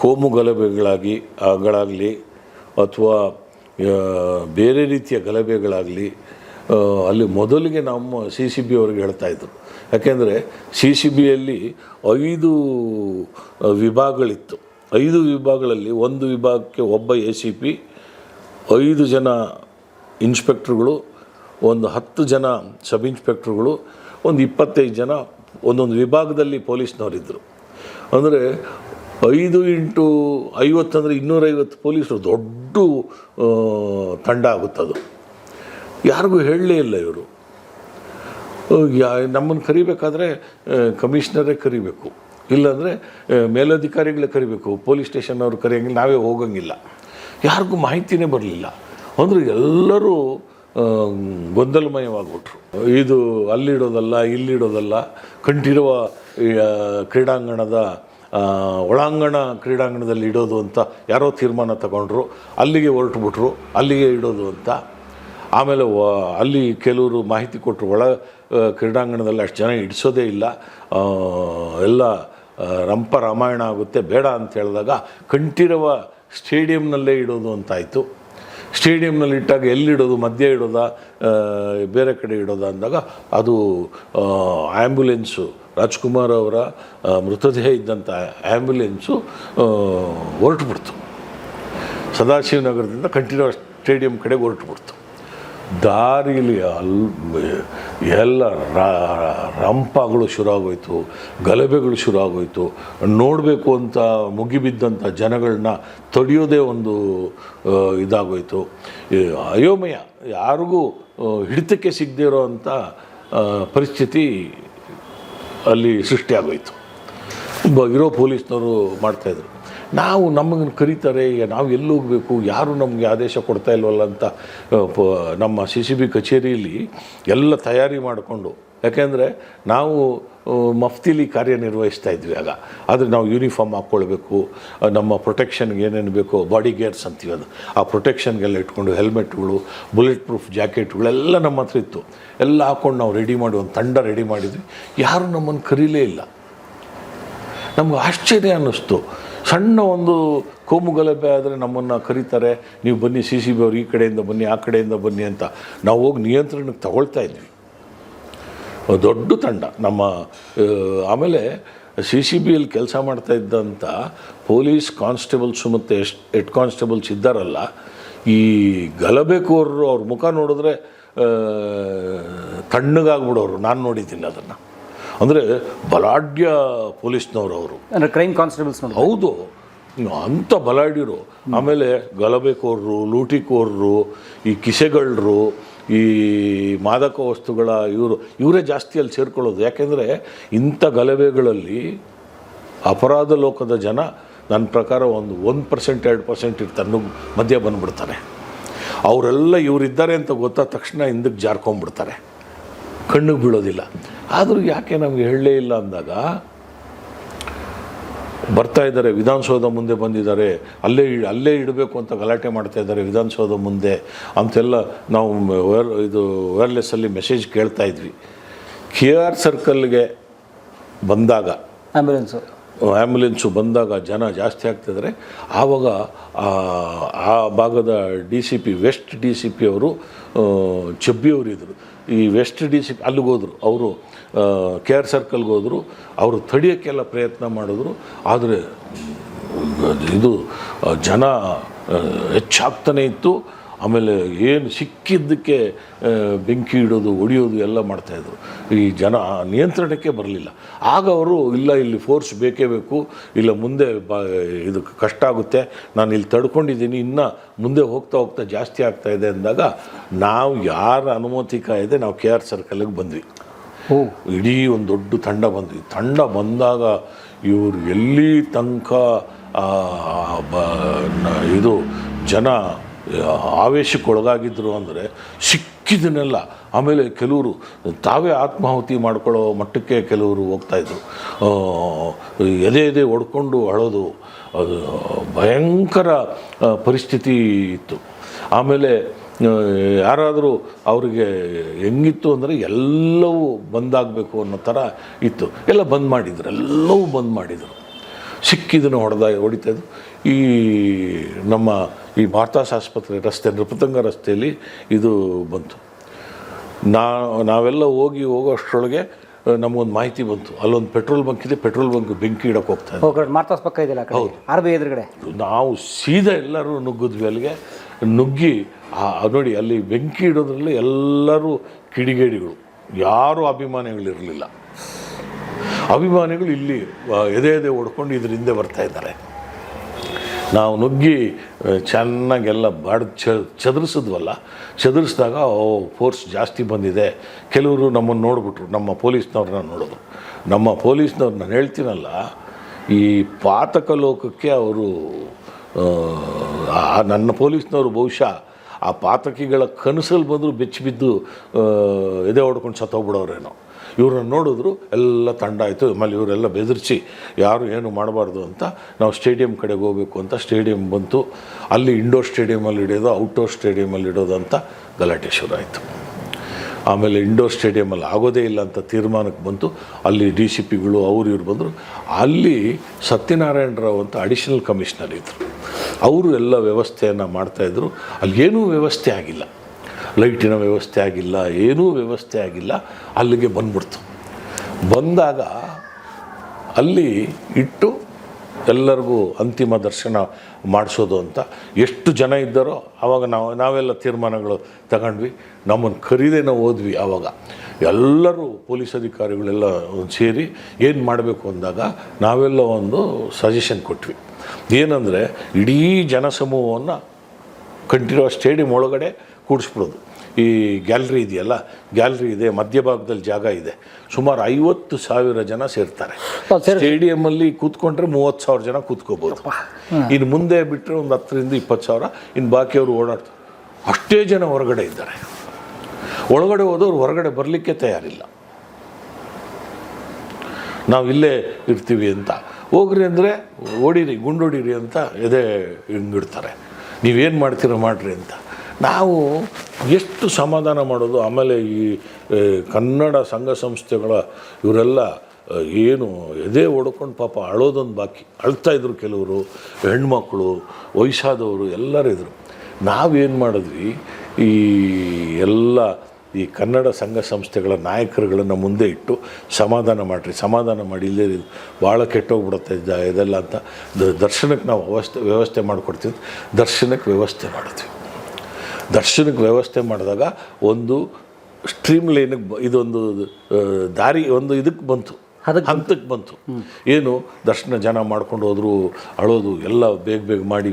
ಕೋಮು ಗಲಭೆಗಳಾಗಲಿ ಅಥವಾ ಬೇರೆ ರೀತಿಯ ಗಲಭೆಗಳಾಗಲಿ ಅಲ್ಲಿ ಮೊದಲಿಗೆ ನಮ್ಮ CCB ಅವ್ರಿಗೆ ಹೇಳ್ತಾಯಿದ್ರು. ಯಾಕೆಂದರೆ CCBಯಲ್ಲಿ 5 ವಿಭಾಗಗಳಿತ್ತು. 5 ವಿಭಾಗಗಳಲ್ಲಿ ಒಂದು ವಿಭಾಗಕ್ಕೆ ಒಬ್ಬ ACP, 5 ಜನ ಇನ್ಸ್ಪೆಕ್ಟ್ರುಗಳು, ಒಂದು 10 ಜನ ಸಬ್ ಇನ್ಸ್ಪೆಕ್ಟ್ರುಗಳು, ಒಂದು 25 ಜನ ಒಂದೊಂದು ವಿಭಾಗದಲ್ಲಿ ಪೊಲೀಸ್ನವರಿದ್ದರು. ಅಂದರೆ 5 × 50 ಅಂದರೆ 250 ಪೊಲೀಸರು, ದೊಡ್ಡ ತಂಡ ಆಗುತ್ತದು. ಯಾರಿಗೂ ಹೇಳಲೇ ಇಲ್ಲ ಇವರು. ನಮ್ಮನ್ನು ಕರಿಬೇಕಾದ್ರೆ ಕಮಿಷನರೇ ಕರಿಬೇಕು, ಇಲ್ಲಾಂದರೆ ಮೇಲಧಿಕಾರಿಗಳೇ ಕರಿಬೇಕು, ಪೊಲೀಸ್ ಸ್ಟೇಷನ್ನವ್ರು ಕರೆಯೋಂಗಿಲ್ಲ, ನಾವೇ ಹೋಗೋಂಗಿಲ್ಲ. ಯಾರಿಗೂ ಮಾಹಿತಿನೇ ಬರಲಿಲ್ಲ. ಅಂದರೆ ಎಲ್ಲರೂ ಗೊಂದಲಮಯವಾಗ್ಬಿಟ್ರು. ಇದು ಅಲ್ಲಿಡೋದಲ್ಲ, ಇಲ್ಲಿಡೋದಲ್ಲ, ಕಂಠಿರುವ ಕ್ರೀಡಾಂಗಣದ ಒಳಾಂಗಣ ಕ್ರೀಡಾಂಗಣದಲ್ಲಿ ಇಡೋದು ಅಂತ ಯಾರೋ ತೀರ್ಮಾನ ತಗೊಂಡ್ರು. ಅಲ್ಲಿಗೆ ಹೊರಟುಬಿಟ್ರು, ಅಲ್ಲಿಗೆ ಇಡೋದು ಅಂತ. ಆಮೇಲೆ ಅಲ್ಲಿ ಕೆಲವರು ಮಾಹಿತಿ ಕೊಟ್ಟರು, ಒಳ ಕ್ರೀಡಾಂಗಣದಲ್ಲಿ ಅಷ್ಟು ಜನ ಇಡಿಸೋದೇ ಇಲ್ಲ, ಎಲ್ಲ ರಂಪ ರಾಮಾಯಣ ಆಗುತ್ತೆ, ಬೇಡ ಅಂತ ಹೇಳಿದಾಗ ಕಂಠಿರುವ ಸ್ಟೇಡಿಯಂನಲ್ಲೇ ಇಡೋದು ಅಂತಾಯಿತು. ಸ್ಟೇಡಿಯಂನಲ್ಲಿ ಇಟ್ಟಾಗ ಎಲ್ಲಿಡೋದು, ಮಧ್ಯೆ ಇಡೋದಾ, ಬೇರೆ ಕಡೆ ಇಡೋದಾ ಅಂದಾಗ ಅದು ಆ್ಯಂಬುಲೆನ್ಸು, ರಾಜ್ಕುಮಾರ್ ಅವರ ಮೃತದೇಹ ಇದ್ದಂಥ ಆ್ಯಂಬುಲೆನ್ಸು ಹೊರಟುಬಿಡ್ತು. ಸದಾಶಿವನಗರದಿಂದ ಕಂಠೀರವ ಸ್ಟೇಡಿಯಂ ಕಡೆಗೆ ಹೊರಟುಬಿಡ್ತು. ದಾರಿಯಲ್ಲಿ ಎಲ್ಲ ರಂಪಗಳು ಶುರುವಾಗೋಯ್ತು, ಗಲಭೆಗಳು ಶುರುವಾಗೋಯ್ತು. ನೋಡಬೇಕು ಅಂತ ಮುಗಿಬಿದ್ದಂಥ ಜನಗಳನ್ನ ತಡೆಯೋದೇ ಒಂದು ಇದಾಗೋಯ್ತು. ಅಯೋಮಯ, ಯಾರಿಗೂ ಹಿಡಿತಕ್ಕೆ ಸಿಗದೇ ಇರೋ ಅಂಥ ಪರಿಸ್ಥಿತಿ ಅಲ್ಲಿ ಸೃಷ್ಟಿಯಾಗೋಯ್ತು. ಇರೋ ಪೊಲೀಸ್ನವರು ಮಾಡ್ತಾಯಿದ್ರು. ನಾವು ನಮಗೆ ಕರೀತಾರೆ, ನಾವು ಎಲ್ಲಿ ಹೋಗಬೇಕು, ಯಾರು ನಮಗೆ ಆದೇಶ ಕೊಡ್ತಾ ಇಲ್ವಲ್ಲ ಅಂತ ನಮ್ಮ CCB ಕಚೇರಿಯಲ್ಲಿ ಎಲ್ಲ ತಯಾರಿ ಮಾಡಿಕೊಂಡು, ಯಾಕೆಂದರೆ ನಾವು ಮಫ್ತಿಲಿ ಕಾರ್ಯನಿರ್ವಹಿಸ್ತಾ ಇದ್ವಿ ಆಗ. ಆದರೆ ನಾವು ಯೂನಿಫಾರ್ಮ್ ಹಾಕ್ಕೊಳ್ಬೇಕು, ನಮ್ಮ ಪ್ರೊಟೆಕ್ಷನ್ಗೆ ಏನೇನು ಬೇಕೋ ಬಾಡಿ ಗೇರ್ಸ್ ಅಂತೀವಿ, ಅದು ಆ ಪ್ರೊಟೆಕ್ಷನ್ಗೆಲ್ಲ ಇಟ್ಕೊಂಡು ಹೆಲ್ಮೆಟ್ಗಳು, ಬುಲೆಟ್ ಪ್ರೂಫ್ ಜಾಕೆಟ್ಗಳೆಲ್ಲ ನಮ್ಮ ಹತ್ರ ಇತ್ತು. ಎಲ್ಲ ಹಾಕ್ಕೊಂಡು ನಾವು ರೆಡಿ ಮಾಡಿ ಒಂದು ತಂಡ ರೆಡಿ ಮಾಡಿದ್ವಿ. ಯಾರೂ ನಮ್ಮನ್ನು ಕರೀಲೇ ಇಲ್ಲ. ನಮ್ಗೆ ಆಶ್ಚರ್ಯ ಅನ್ನಿಸ್ತು. ಸಣ್ಣ ಒಂದು ಕೋಮು ಗಲಭೆ ಆದರೆ ನಮ್ಮನ್ನು ಕರೀತಾರೆ, ನೀವು ಬನ್ನಿ CCB ಅವ್ರು ಈ ಕಡೆಯಿಂದ ಬನ್ನಿ, ಆ ಕಡೆಯಿಂದ ಬನ್ನಿ ಅಂತ. ನಾವು ಹೋಗಿ ನಿಯಂತ್ರಣಕ್ಕೆ ತಗೊಳ್ತಾ ಇದ್ವಿ. ದೊಡ್ಡ ತಂಡ ನಮ್ಮ. ಆಮೇಲೆ CCBಯಲ್ಲಿ ಕೆಲಸ ಮಾಡ್ತಾ ಇದ್ದಂಥ ಪೊಲೀಸ್ ಕಾನ್ಸ್ಟೇಬಲ್ಸು ಮತ್ತು ಹೆಡ್ ಕಾನ್ಸ್ಟೇಬಲ್ಸ್ ಇದ್ದಾರಲ್ಲ, ಈ ಗಲಭೆಕೋರರು ಅವ್ರ ಮುಖ ನೋಡಿದ್ರೆ ತಣ್ಣಗಾಗ್ಬಿಡೋರು. ನಾನು ನೋಡಿದ್ದೀನಿ ಅದನ್ನು. ಅಂದರೆ ಬಲಾಢ್ಯ ಪೊಲೀಸ್ನವರು ಅವರು, ಅಂದರೆ ಕ್ರೈಮ್ ಕಾನ್ಸ್ಟೇಬಲ್ಸ್. ಹೌದು, ಅಂಥ ಬಲಾಢ್ಯರು. ಆಮೇಲೆ ಗಲಭೆಕೋರರು, ಲೂಟಿಕೋರರು, ಈ ಕಿಸೆಗಳ್ಳರು, ಈ ಮಾದಕ ವಸ್ತುಗಳ ಇವರೇ ಜಾಸ್ತಿ ಅಲ್ಲಿ ಸೇರ್ಕೊಳ್ಳೋದು. ಯಾಕೆಂದರೆ ಇಂಥ ಗಲಭೆಗಳಲ್ಲಿ ಅಪರಾಧ ಲೋಕದ ಜನ ನನ್ನ ಪ್ರಕಾರ ಒಂದು 1% 2% ತನ್ನ ಮಧ್ಯೆ ಬಂದುಬಿಡ್ತಾನೆ. ಅವರೆಲ್ಲ ಇವರಿದ್ದಾರೆ ಅಂತ ಗೊತ್ತಾದ ತಕ್ಷಣ ಹಿಂದಕ್ಕೆ ಜಾರ್ಕೊಂಡ್ಬಿಡ್ತಾರೆ, ಕಣ್ಣಿಗೆ ಬೀಳೋದಿಲ್ಲ. ಆದರೂ ಯಾಕೆ ನಮಗೆ ಹೇಳಲೇ ಇಲ್ಲ ಅಂದಾಗ ಬರ್ತಾ ಇದ್ದಾರೆ, ವಿಧಾನಸೌಧ ಮುಂದೆ ಬಂದಿದ್ದಾರೆ, ಅಲ್ಲೇ ಇಡಬೇಕು ಅಂತ ಗಲಾಟೆ ಮಾಡ್ತಾ ಇದ್ದಾರೆ ವಿಧಾನಸೌಧ ಮುಂದೆ ಅಂತೆಲ್ಲ ನಾವು ವೈರ್ಲೆಸ್ಸಲ್ಲಿ ಮೆಸೇಜ್ ಕೇಳ್ತಾ ಇದ್ವಿ. KR ಸರ್ಕಲ್ಗೆ ಬಂದಾಗ ಆ್ಯಂಬುಲೆನ್ಸು ಬಂದಾಗ ಜನ ಜಾಸ್ತಿ ಆಗ್ತಿದ್ದಾರೆ. ಆವಾಗ ಆ ಭಾಗದ DCP ವೆಸ್ಟ್ DCP ಅವರು ಚಬ್ಬಿಯವರು ಇದ್ದರು. ಈ ವೆಸ್ಟ್ DCP ಅಲ್ಲಿಗೆ ಹೋದರು, ಅವರು KR ಸರ್ಕಲ್ಗೆ ಹೋದರು. ಅವರು ತಡೆಯೋಕ್ಕೆಲ್ಲ ಪ್ರಯತ್ನ ಮಾಡಿದ್ರು, ಆದರೆ ಇದು ಜನ ಹೆಚ್ಚಾಗ್ತಾನೆ ಇತ್ತು. ಆಮೇಲೆ ಏನು ಸಿಕ್ಕಿದ್ದಕ್ಕೆ ಬೆಂಕಿ ಇಡೋದು, ಹೊಡೆಯೋದು ಎಲ್ಲ ಮಾಡ್ತಾಯಿದ್ರು. ಈ ಜನ ನಿಯಂತ್ರಣಕ್ಕೆ ಬರಲಿಲ್ಲ. ಆಗ ಅವರು ಇಲ್ಲ, ಇಲ್ಲಿ ಫೋರ್ಸ್ ಬೇಕೇ ಬೇಕು, ಇಲ್ಲ ಮುಂದೆ ಇದು ಕಷ್ಟ ಆಗುತ್ತೆ, ನಾನು ಇಲ್ಲಿ ತಡ್ಕೊಂಡಿದ್ದೀನಿ, ಇನ್ನು ಮುಂದೆ ಹೋಗ್ತಾ ಜಾಸ್ತಿ ಆಗ್ತಾಯಿದೆ ಅಂದಾಗ ನಾವು ಯಾರ ಅನುಮತಿ ಕಾಯದೆ ನಾವು KR ಸರ್ಕಲ್ಗೆ ಬಂದ್ವಿ. ಇಡೀ ಒಂದು ದೊಡ್ಡ ತಂಡ ಬಂದ್ವಿ. ತಂಡ ಬಂದಾಗ ಇವರು ಎಲ್ಲಿ ತನಕ ಇದು ಜನ ಆವೇಶಕ್ಕೊಳಗಾಗಿದ್ದರು ಅಂದರೆ ಸಿಕ್ಕಿದನ್ನೆಲ್ಲ. ಆಮೇಲೆ ಕೆಲವರು ತಾವೇ ಆತ್ಮಾಹುತಿ ಮಾಡ್ಕೊಳ್ಳೋ ಮಟ್ಟಕ್ಕೆ ಕೆಲವರು ಹೋಗ್ತಾಯಿದ್ರು. ಎದೆ ಹೊಡ್ಕೊಂಡು ಅಳೋದು, ಅದು ಭಯಂಕರ ಪರಿಸ್ಥಿತಿ ಇತ್ತು. ಆಮೇಲೆ ಯಾರಾದರೂ ಅವರಿಗೆ ಹೆಂಗಿತ್ತು ಅಂದರೆ ಎಲ್ಲವೂ ಬಂದಾಗಬೇಕು ಅನ್ನೋ ಥರ ಇತ್ತು. ಎಲ್ಲ ಬಂದ್ ಮಾಡಿದ್ರು, ಎಲ್ಲವೂ ಬಂದ್ ಮಾಡಿದರು. ಸಿಕ್ಕಿದನ್ನು ಹೊಡಿತಾಯಿದ್ರು. ಈ ನಮ್ಮ ಈ ಮಾರ್ತಾಸ್ ಆಸ್ಪತ್ರೆ ರಸ್ತೆ, ನೃಪತಂಗ ರಸ್ತೆಯಲ್ಲಿ ಇದು ಬಂತು. ನಾವೆಲ್ಲ ಹೋಗೋ ಅಷ್ಟರೊಳಗೆ ನಮಗೊಂದು ಮಾಹಿತಿ ಬಂತು, ಅಲ್ಲೊಂದು ಪೆಟ್ರೋಲ್ ಬಂಕ್ ಇದೆ, ಪೆಟ್ರೋಲ್ ಬಂಕ್ ಬೆಂಕಿ ಇಡಕ್ಕೆ ಹೋಗ್ತಾ ಇದೆ. ಮಾರ್ತಾಸ್ ಪಕ್ಕ ಇದೆಯಲ್ಲ, ಹೌದು, RBI ಎದುರುಗಡೆ. ನಾವು ಸೀದಾ ಎಲ್ಲರೂ ನುಗ್ಗಿದ್ವಿ ಅಲ್ಲಿಗೆ. ನುಗ್ಗಿ ನೋಡಿ, ಅಲ್ಲಿ ಬೆಂಕಿ ಇಡೋದ್ರಲ್ಲಿ ಎಲ್ಲರೂ ಕಿಡಿಗೇಡಿಗಳು, ಯಾರೂ ಅಭಿಮಾನಿಗಳಿರಲಿಲ್ಲ. ಅಭಿಮಾನಿಗಳು ಇಲ್ಲಿ ಎದೆ ಹೊಡ್ಕೊಂಡು ಇದ್ರ ಹಿಂದೆ ಬರ್ತಾ ಇದ್ದಾರೆ. ನಾವು ನುಗ್ಗಿ ಚೆನ್ನಾಗೆಲ್ಲ ಚದುರಿಸಿದ್ವಲ್ಲ. ಚದುರಿಸಿದಾಗ ಫೋರ್ಸ್ ಜಾಸ್ತಿ ಬಂದಿದೆ. ಕೆಲವರು ನಮ್ಮನ್ನು ನೋಡಿಬಿಟ್ರು, ನಮ್ಮ ಪೊಲೀಸ್ನವ್ರನ್ನ ನೋಡೋದು. ನಮ್ಮ ಪೊಲೀಸ್ನವ್ರು ನಾನು ಹೇಳ್ತೀನಲ್ಲ, ಈ ಪಾತಕ ಲೋಕಕ್ಕೆ ಅವರು ನನ್ನ ಪೊಲೀಸ್ನವರು ಬಹುಶಃ ಆ ಪಾತಕಿಗಳ ಕನಸಲ್ಲಿ ಬಂದರೂ ಬೆಚ್ಚಿ ಬಿದ್ದು ಎದೆ ಹೊಡ್ಕೊಂಡು ಸತ್ತೋಗ್ಬಿಡೋರೇನೋ. ಇವ್ರನ್ನ ನೋಡಿದ್ರು, ಎಲ್ಲ ತಂಡ ಆಯಿತು. ಆಮೇಲೆ ಇವರೆಲ್ಲ ಬೆದರಿಸಿ ಯಾರು ಏನು ಮಾಡಬಾರ್ದು ಅಂತ ನಾವು ಸ್ಟೇಡಿಯಂ ಕಡೆಗೆ ಹೋಗಬೇಕು ಅಂತ ಸ್ಟೇಡಿಯಂ ಬಂತು. ಅಲ್ಲಿ ಇಂಡೋರ್ ಸ್ಟೇಡಿಯಮಲ್ಲಿ ಇಡೋದು, ಔಟ್ಡೋರ್ ಸ್ಟೇಡಿಯಮಲ್ಲಿ ಇಡೋದು ಅಂತ ಗಲಾಟೆ ಶುರು ಆಯಿತು. ಆಮೇಲೆ ಇಂಡೋರ್ ಸ್ಟೇಡಿಯಮಲ್ಲಿ ಆಗೋದೇ ಇಲ್ಲ ಅಂತ ತೀರ್ಮಾನಕ್ಕೆ ಬಂತು. ಅಲ್ಲಿ DCPಗಳು ಇವ್ರು ಬಂದರು. ಅಲ್ಲಿ ಸತ್ಯನಾರಾಯಣ ರಾವ್ ಅಂತ ಅಡಿಷನಲ್ ಕಮಿಷನರ್ ಇದ್ದರು. ಅವರು ಎಲ್ಲ ವ್ಯವಸ್ಥೆಯನ್ನು ಮಾಡ್ತಾಯಿದ್ರು. ಅಲ್ಲಿ ಏನೂ ವ್ಯವಸ್ಥೆ ಆಗಿಲ್ಲ, ಲೈಟಿನ ವ್ಯವಸ್ಥೆ ಆಗಿಲ್ಲ, ಏನೂ ವ್ಯವಸ್ಥೆ ಆಗಿಲ್ಲ. ಅಲ್ಲಿಗೆ ಬಂದ್ಬಿಡ್ತು. ಬಂದಾಗ ಅಲ್ಲಿ ಇಟ್ಟು ಎಲ್ಲರಿಗೂ ಅಂತಿಮ ದರ್ಶನ ಮಾಡಿಸೋದು ಅಂತ ಎಷ್ಟು ಜನ ಇದ್ದಾರೋ ಆವಾಗ ನಾವೆಲ್ಲ ತೀರ್ಮಾನಗಳು ತಗೊಂಡ್ವಿ. ನಮ್ಮನ್ನು ಕರೀದೇ ನಾವು ಹೋದ್ವಿ. ಆವಾಗ ಎಲ್ಲರೂ ಪೊಲೀಸ್ ಅಧಿಕಾರಿಗಳೆಲ್ಲ ಸೇರಿ ಏನು ಮಾಡಬೇಕು ಅಂದಾಗ ನಾವೆಲ್ಲ ಒಂದು ಸಜೆಷನ್ ಕೊಟ್ವಿ. ಏನಂದರೆ, ಇಡೀ ಜನಸಮೂಹವನ್ನು ಕಂಠೀರವ ಸ್ಟೇಡಿಯಂ ಒಳಗಡೆ ಕೂಡಿಸ್ಬಿಡೋದು. ಈ ಗ್ಯಾಲರಿ ಇದೆಯಲ್ಲ, ಗ್ಯಾಲರಿ ಇದೆ, ಮಧ್ಯಭಾಗದಲ್ಲಿ ಜಾಗ ಇದೆ, ಸುಮಾರು 50,000 ಜನ ಸೇರ್ತಾರೆ. ಸ್ಟೇಡಿಯಮಲ್ಲಿ ಕೂತ್ಕೊಂಡ್ರೆ 30,000 ಜನ ಕೂತ್ಕೋಬೋದು. ಇನ್ನು ಮುಂದೆ ಬಿಟ್ಟರೆ ಒಂದು 10,000 to 20,000, ಇನ್ನು ಬಾಕಿಯವರು ಓಡಾಡ್ತಾರೆ. ಅಷ್ಟೇ ಜನ ಹೊರಗಡೆ ಇದ್ದಾರೆ. ಒಳಗಡೆ ಹೋದವ್ರು ಹೊರಗಡೆ ಬರಲಿಕ್ಕೆ ತಯಾರಿಲ್ಲ. ನಾವು ಇಲ್ಲೇ ಇರ್ತೀವಿ ಅಂತ, ಹೋಗ್ರಿ ಅಂದರೆ ಹೊಡೀರಿ, ಗುಂಡೊಡೀರಿ ಅಂತ ಎದೆ ಹಿಂಗಿಡ್ತಾರೆ. ನೀವೇನು ಮಾಡ್ತೀರೋ ಮಾಡಿರಿ ಅಂತ. ನಾವು ಎಷ್ಟು ಸಮಾಧಾನ ಮಾಡೋದು. ಆಮೇಲೆ ಈ ಕನ್ನಡ ಸಂಘ ಸಂಸ್ಥೆಗಳ ಇವರೆಲ್ಲ ಏನು ಎದೆ ಹೊಡ್ಕೊಂಡು ಪಾಪ ಅಳೋದೊಂದು ಬಾಕಿ, ಅಳ್ತಾಯಿದ್ರು. ಕೆಲವರು ಹೆಣ್ಮಕ್ಳು, ವಯಸ್ಸಾದವರು ಎಲ್ಲರೂ ಇದ್ದರು. ನಾವೇನು ಮಾಡಿದ್ವಿ, ಈ ಎಲ್ಲ ಈ ಕನ್ನಡ ಸಂಘ ಸಂಸ್ಥೆಗಳ ನಾಯಕರುಗಳನ್ನು ಮುಂದೆ ಇಟ್ಟು ಸಮಾಧಾನ ಮಾಡಿ ಇಲ್ಲೇ ಭಾಳ ಕೆಟ್ಟೋಗ್ಬಿಡುತ್ತೆ ಇದೆಲ್ಲ ಅಂತ ದರ್ಶನಕ್ಕೆ ನಾವು ವ್ಯವಸ್ಥೆ ಮಾಡಿಕೊಡ್ತೀವಿ. ದರ್ಶನಕ್ಕೆ ವ್ಯವಸ್ಥೆ ಮಾಡಿದಾಗ ಒಂದು ಸ್ಟ್ರೀಮ್ ಲೈನಿಗೆ ಇದೊಂದು ದಾರಿ ಒಂದು ಇದಕ್ಕೆ ಬಂತು, ಹಂತಕ್ಕೆ ಬಂತು. ಏನು ದರ್ಶನ ಜನ ಮಾಡ್ಕೊಂಡು ಹೋದ್ರು, ಅಳೋದು ಎಲ್ಲ ಬೇಗ ಮಾಡಿ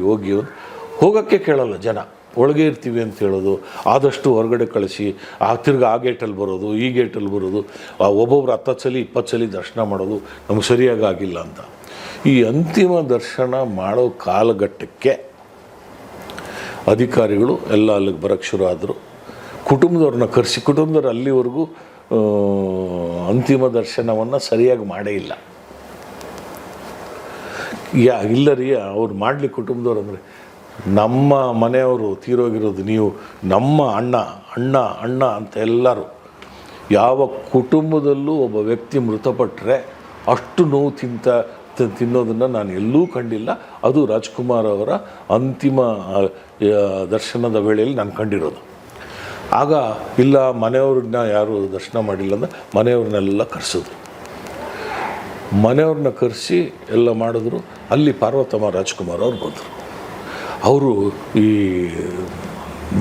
ಹೋಗೋಕ್ಕೆ ಕೇಳಲ್ಲ ಜನ. ಒಳಗೆ ಇರ್ತೀವಿ ಅಂತ ಹೇಳೋದು, ಆದಷ್ಟು ಹೊರಗಡೆ ಕಳಿಸಿ ತಿರ್ಗಿ ಆ ಗೇಟಲ್ಲಿ ಬರೋದು, ಈ ಗೇಟಲ್ಲಿ ಬರೋದು, ಒಬ್ಬೊಬ್ರು 10 ಸಲ 20 ಸಲ ದರ್ಶನ ಮಾಡೋದು ನಮ್ಗೆ ಸರಿಯಾಗಿ ಆಗಿಲ್ಲ ಅಂತ. ಈ ಅಂತಿಮ ದರ್ಶನ ಮಾಡೋ ಕಾಲಘಟ್ಟಕ್ಕೆ ಅಧಿಕಾರಿಗಳು ಎಲ್ಲ ಅಲ್ಲಿಗೆ ಬರೋಕ್ಕೆ ಶುರು ಆದರು. ಕುಟುಂಬದವ್ರನ್ನ ಕರೆಸಿ, ಕುಟುಂಬದವ್ರು ಅಲ್ಲಿವರೆಗೂ ಅಂತಿಮ ದರ್ಶನವನ್ನು ಸರಿಯಾಗಿ ಮಾಡೇ ಇಲ್ಲ. ಇಲ್ಲ ರೀ, ಅವ್ರು ಮಾಡಲಿ ಕುಟುಂಬದವ್ರು ಅಂದರೆ, ನಮ್ಮ ಮನೆಯವರು ತೀರೋಗಿರೋದು, ನೀವು ನಮ್ಮ ಅಣ್ಣ ಅಣ್ಣ ಅಣ್ಣ ಅಂತ ಎಲ್ಲರೂ. ಯಾವ ಕುಟುಂಬದಲ್ಲೂ ಒಬ್ಬ ವ್ಯಕ್ತಿ ಮೃತಪಟ್ಟರೆ ಅಷ್ಟು ನೋವು ತಿನ್ನೋದನ್ನು ನಾನು ಎಲ್ಲೂ ಕಂಡಿಲ್ಲ. ಅದು ರಾಜ್ಕುಮಾರ್ ಅವರ ಅಂತಿಮ ದರ್ಶನದ ವೇಳೆಯಲ್ಲಿ ನಾನು ಕಂಡಿರೋದು. ಆಗ ಇಲ್ಲ, ಮನೆಯವ್ರನ್ನ ಯಾರು ದರ್ಶನ ಮಾಡಿಲ್ಲ ಅಂದರೆ ಮನೆಯವ್ರನ್ನೆಲ್ಲ ಕರೆಸಿದ್ರು. ಮನೆಯವ್ರನ್ನ ಕರೆಸಿ ಎಲ್ಲ ಮಾಡಿದ್ರು. ಅಲ್ಲಿ ಪಾರ್ವತಮ್ಮ ರಾಜ್ಕುಮಾರ್ ಅವ್ರು ಬಂದರು. ಅವರು ಈ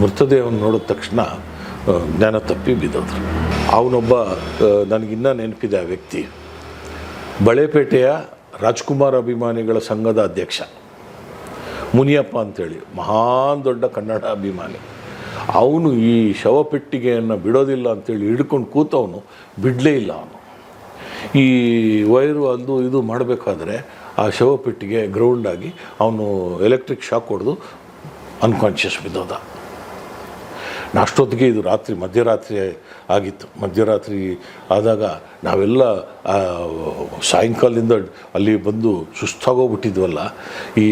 ಮೃತದೇಹವನ್ನು ನೋಡಿದ ತಕ್ಷಣ ಜ್ಞಾನ ತಪ್ಪಿ ಬಿದ್ದೋದ್ರು. ಅವನೊಬ್ಬ, ನನಗಿನ್ನೂ ನೆನಪಿದೆ ಆ ವ್ಯಕ್ತಿ, ಬಳೆಪೇಟೆಯ ರಾಜ್ಕುಮಾರ್ ಅಭಿಮಾನಿಗಳ ಸಂಘದ ಅಧ್ಯಕ್ಷ ಮುನಿಯಪ್ಪ ಅಂತೇಳಿ, ಮಹಾನ್ ದೊಡ್ಡ ಕನ್ನಡ ಅಭಿಮಾನಿ. ಅವನು ಈ ಶವಪೆಟ್ಟಿಗೆಯನ್ನು ಬಿಡೋದಿಲ್ಲ ಅಂತೇಳಿ ಹಿಡ್ಕೊಂಡು ಕೂತವನು, ಬಿಡಲೇ ಇಲ್ಲ. ಅವನು ಈ ವೈರು ಅದು ಇದು ಮಾಡಬೇಕಾದ್ರೆ ಆ ಶವಪೆಟ್ಟಿಗೆ ಗ್ರೌಂಡಾಗಿ ಅವನು ಎಲೆಕ್ಟ್ರಿಕ್ ಶಾಕ್ ಹೊಡೆದು ಅನ್ಕಾನ್ಷಿಯಸ್ ಬಿದ್ದೋದ. ಅಷ್ಟೊತ್ತಿಗೆ ಇದು ಮಧ್ಯರಾತ್ರಿ ಆಗಿತ್ತು. ಮಧ್ಯರಾತ್ರಿ ಆದಾಗ ನಾವೆಲ್ಲ ಸಾಯಂಕಾಲದಿಂದ ಅಲ್ಲಿ ಬಂದು ಸುಸ್ತಾಗೋಗ್ಬಿಟ್ಟಿದ್ವಲ್ಲ. ಈ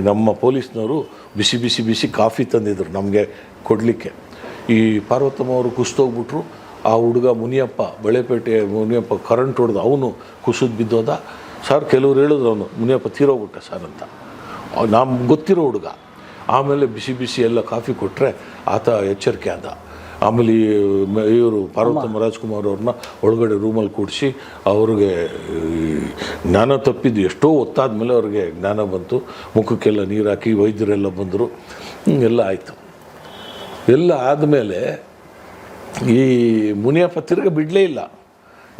ನಮ್ಮ ಪೊಲೀಸ್ನವರು ಬಿಸಿ ಬಿಸಿ ಬಿಸಿ ಕಾಫಿ ತಂದಿದ್ರು ನಮಗೆ ಕೊಡಲಿಕ್ಕೆ. ಈ ಪಾರ್ವತಮ್ಮ ಅವರು ಕುಸಿದೋಗ್ಬಿಟ್ರು. ಆ ಹುಡುಗ ಮುನಿಯಪ್ಪ, ಬಳೆಪೇಟೆ ಮುನಿಯಪ್ಪ ಕರೆಂಟ್ ಹೊಡೆದು ಅವನು ಕುಸಿದು ಬಿದ್ದೋದ. ಸರ್, ಕೆಲವ್ರು ಹೇಳಿದ್ರು ಅವನು ಮುನಿಯಪ್ಪ ತೀರೋಗ್ಬಿಟ್ಟ ಸರ್ ಅಂತ. ನಮ್ಗೆ ಗೊತ್ತಿರೋ ಹುಡುಗ. ಆಮೇಲೆ ಬಿಸಿ ಬಿಸಿ ಎಲ್ಲ ಕಾಫಿ ಕೊಟ್ಟರೆ ಆತ ಎಚ್ಚರಿಕೆ ಆದ. ಆಮೇಲೆ ಇವರು ಪಾರ್ವತಮ್ಮ ರಾಜ್ಕುಮಾರ್ ಅವ್ರನ್ನ ಒಳಗಡೆ ರೂಮಲ್ಲಿ ಕೂಡಿಸಿ ಅವ್ರಿಗೆ ಜ್ಞಾನ ತಪ್ಪಿದ್ದು ಎಷ್ಟೋ ಹೊತ್ತಾದ ಮೇಲೆ ಅವ್ರಿಗೆ ಜ್ಞಾನ ಬಂತು. ಮುಖಕ್ಕೆಲ್ಲ ನೀರು ಹಾಕಿ ವೈದ್ಯರೆಲ್ಲ ಬಂದರು. ಎಲ್ಲ ಆಯಿತು. ಎಲ್ಲ ಆದಮೇಲೆ ಈ ಮುನಿಯಪ್ಪ ತಿರ್ಗ ಬಿಡಲೇ ಇಲ್ಲ.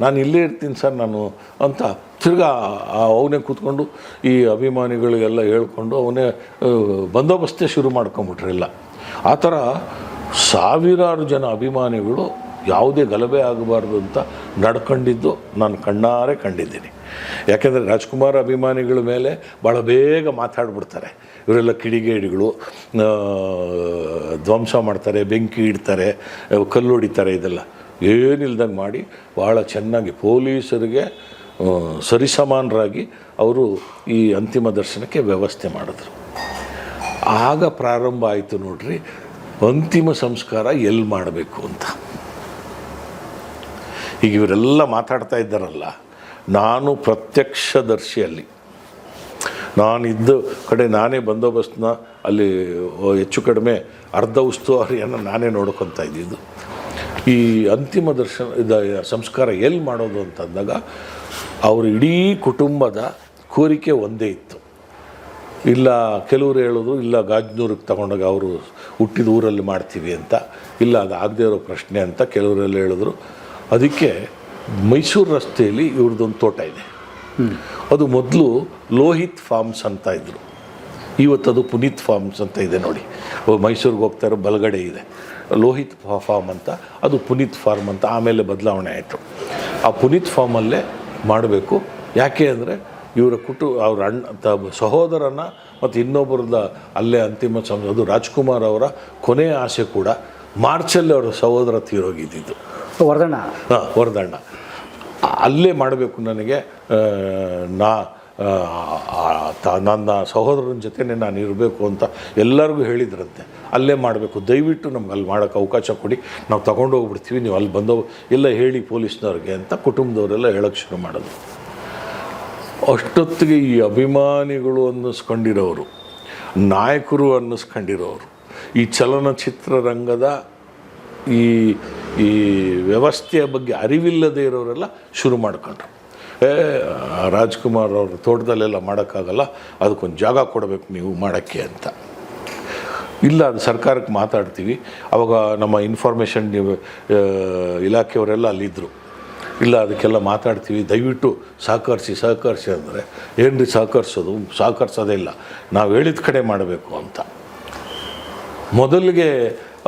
ನಾನು ಇಲ್ಲೇ ಇರ್ತೀನಿ ಸರ್ ನಾನು ಅಂತ ತಿರ್ಗಾ ಅವನೇ ಕೂತ್ಕೊಂಡು ಈ ಅಭಿಮಾನಿಗಳಿಗೆಲ್ಲ ಹೇಳ್ಕೊಂಡು ಅವನೇ ಬಂದೋಬಸ್ತೆ ಶುರು ಮಾಡ್ಕೊಂಬಿಟ್ರೆಲ್ಲ. ಆ ಥರ ಸಾವಿರಾರು ಜನ ಅಭಿಮಾನಿಗಳು ಯಾವುದೇ ಗಲಭೆ ಆಗಬಾರ್ದು ಅಂತ ನಡ್ಕೊಂಡಿದ್ದು ನಾನು ಕಣ್ಣಾರೆ ಕಂಡಿದ್ದೀನಿ. ಯಾಕೆಂದರೆ ರಾಜ್ಕುಮಾರ್ ಅಭಿಮಾನಿಗಳ ಮೇಲೆ ಭಾಳ ಬೇಗ ಮಾತಾಡ್ಬಿಡ್ತಾರೆ. ಇವರೆಲ್ಲ ಕಿಡಿಗೇಡಿಗಳು, ಧ್ವಂಸ ಮಾಡ್ತಾರೆ, ಬೆಂಕಿ ಇಡ್ತಾರೆ, ಕಲ್ಲು ಹೊಡಿತಾರೆ, ಇದೆಲ್ಲ ಏನಿಲ್ದಂಗೆ ಮಾಡಿ ಭಾಳ ಚೆನ್ನಾಗಿ ಪೊಲೀಸರಿಗೆ ಸರಿಸಮಾನರಾಗಿ ಅವರು ಈ ಅಂತಿಮ ದರ್ಶನಕ್ಕೆ ವ್ಯವಸ್ಥೆ ಮಾಡಿದ್ರು. ಆಗ ಪ್ರಾರಂಭ ಆಯಿತು ನೋಡ್ರಿ ಅಂತಿಮ ಸಂಸ್ಕಾರ ಎಲ್ಲಿ ಮಾಡಬೇಕು ಅಂತ. ಈಗ ಇವರೆಲ್ಲ ಮಾತಾಡ್ತಾ ಇದ್ದಾರಲ್ಲ, ನಾನು ಪ್ರತ್ಯಕ್ಷದರ್ಶಿಯಲ್ಲಿ, ನಾನಿದ್ದ ಕಡೆ ನಾನೇ ಬಂದೋಬಸ್ತ್ನ ಅಲ್ಲಿ ಹೆಚ್ಚು ಕಡಿಮೆ ಅರ್ಧ ಉಸ್ತುವಾರಿಯನ್ನು ನಾನೇ ನೋಡ್ಕೊತಾ ಇದ್ದಿದ್ದು. ಈ ಅಂತಿಮ ಸಂಸ್ಕಾರ ಎಲ್ಲಿ ಮಾಡೋದು ಅಂತಂದಾಗ ಅವ್ರ ಇಡೀ ಕುಟುಂಬದ ಕೋರಿಕೆ ಒಂದೇ ಇತ್ತು. ಇಲ್ಲ, ಕೆಲವರು ಹೇಳಿದ್ರು ಇಲ್ಲ ಗಾಜನೂರಿಗೆ ತಗೊಂಡಾಗ ಅವರು ಹುಟ್ಟಿದ ಊರಲ್ಲಿ ಮಾಡ್ತೀವಿ ಅಂತ, ಇಲ್ಲ ಅದು ಆಗದೇ ಇರೋ ಪ್ರಶ್ನೆ ಅಂತ ಕೆಲವರೆಲ್ಲ ಹೇಳಿದ್ರು. ಅದಕ್ಕೆ ಮೈಸೂರು ರಸ್ತೆಯಲ್ಲಿ ಇವ್ರದ್ದೊಂದು ತೋಟ ಇದೆ. ಅದು ಮೊದಲು ಲೋಹಿತ್ ಫಾರ್ಮ್ಸ್ ಅಂತ ಇದ್ದರು. ಇವತ್ತದು ಪುನೀತ್ ಫಾರ್ಮ್ಸ್ ಅಂತ ಇದೆ ನೋಡಿ. ಮೈಸೂರಿಗೆ ಹೋಗ್ತಾ ಇರೋ ಬಲಗಡೆ ಇದೆ ಲೋಹಿತ್ ಫಾರ್ಮ್ ಅಂತ, ಅದು ಪುನೀತ್ ಫಾರ್ಮ್ ಅಂತ ಆಮೇಲೆ ಬದಲಾವಣೆ ಆಯಿತು. ಆ ಪುನೀತ್ ಫಾರ್ಮಲ್ಲೇ ಮಾಡಬೇಕು. ಯಾಕೆ ಅಂದರೆ ಇವರ ಅವ್ರ ಸಹೋದರನ ಮತ್ತು ಇನ್ನೊಬ್ಬರದ ಅಲ್ಲೇ ಅಂತಿಮ ಅದು ರಾಜ್ಕುಮಾರ್ ಅವರ ಕೊನೆಯ ಆಸೆ ಕೂಡ ಮಾರ್ಚಲ್ಲಿ ಅವರ ಸಹೋದರ ತೀರೋಗಿದ್ದಿದ್ದು, ವರದಣ್ಣ. ಅಲ್ಲೇ ಮಾಡಬೇಕು ನನಗೆ, ನನ್ನ ಸಹೋದರನ ಜೊತೆನೇ ನಾನು ಇರಬೇಕು ಅಂತ ಎಲ್ಲರಿಗೂ ಹೇಳಿದ್ರಂತೆ. ಅಲ್ಲೇ ಮಾಡಬೇಕು, ದಯವಿಟ್ಟು ನಮ್ಗೆ ಅಲ್ಲಿ ಮಾಡೋಕ್ಕೆ ಅವಕಾಶ ಕೊಡಿ, ನಾವು ತಗೊಂಡು ಹೋಗ್ಬಿಡ್ತೀವಿ, ನೀವು ಅಲ್ಲಿ ಬಂದೋ ಎಲ್ಲ ಹೇಳಿ ಪೊಲೀಸ್ನವ್ರಿಗೆ ಅಂತ ಕುಟುಂಬದವರೆಲ್ಲ ಹೇಳೋಕ್ಕೆ ಶುರು ಮಾಡೋದು. ಅಷ್ಟೊತ್ತಿಗೆ ಈ ಅಭಿಮಾನಿಗಳು ಅನ್ನಿಸ್ಕೊಂಡಿರೋರು, ನಾಯಕರು ಅನ್ನಿಸ್ಕೊಂಡಿರೋರು, ಈ ಚಲನಚಿತ್ರರಂಗದ ಈ ವ್ಯವಸ್ಥೆಯ ಬಗ್ಗೆ ಅರಿವಿಲ್ಲದೆ ಇರೋರೆಲ್ಲ ಶುರು ಮಾಡ್ಕೊಂಡ್ರು. ರಾಜ್ಕುಮಾರ್ ಅವ್ರ ತೋಟದಲ್ಲೆಲ್ಲ ಮಾಡೋಕ್ಕಾಗಲ್ಲ, ಅದಕ್ಕೊಂದು ಜಾಗ ಕೊಡಬೇಕು ನೀವು ಮಾಡೋಕ್ಕೆ ಅಂತ. ಇಲ್ಲ, ಅದು ಸರ್ಕಾರಕ್ಕೆ ಮಾತಾಡ್ತೀವಿ. ಆವಾಗ ನಮ್ಮ ಇನ್ಫಾರ್ಮೇಷನ್ ಇಲಾಖೆಯವರೆಲ್ಲ ಅಲ್ಲಿದ್ದರು. ಇಲ್ಲ, ಅದಕ್ಕೆಲ್ಲ ಮಾತಾಡ್ತೀವಿ, ದಯವಿಟ್ಟು ಸಹಕರಿಸಿ ಅಂದರೆ, ಏನು ರೀ ಸಹಕರಿಸೋದೇ ಇಲ್ಲ, ನಾವು ಹೇಳಿದ ಕಡೆ ಮಾಡಬೇಕು ಅಂತ. ಮೊದಲಿಗೆ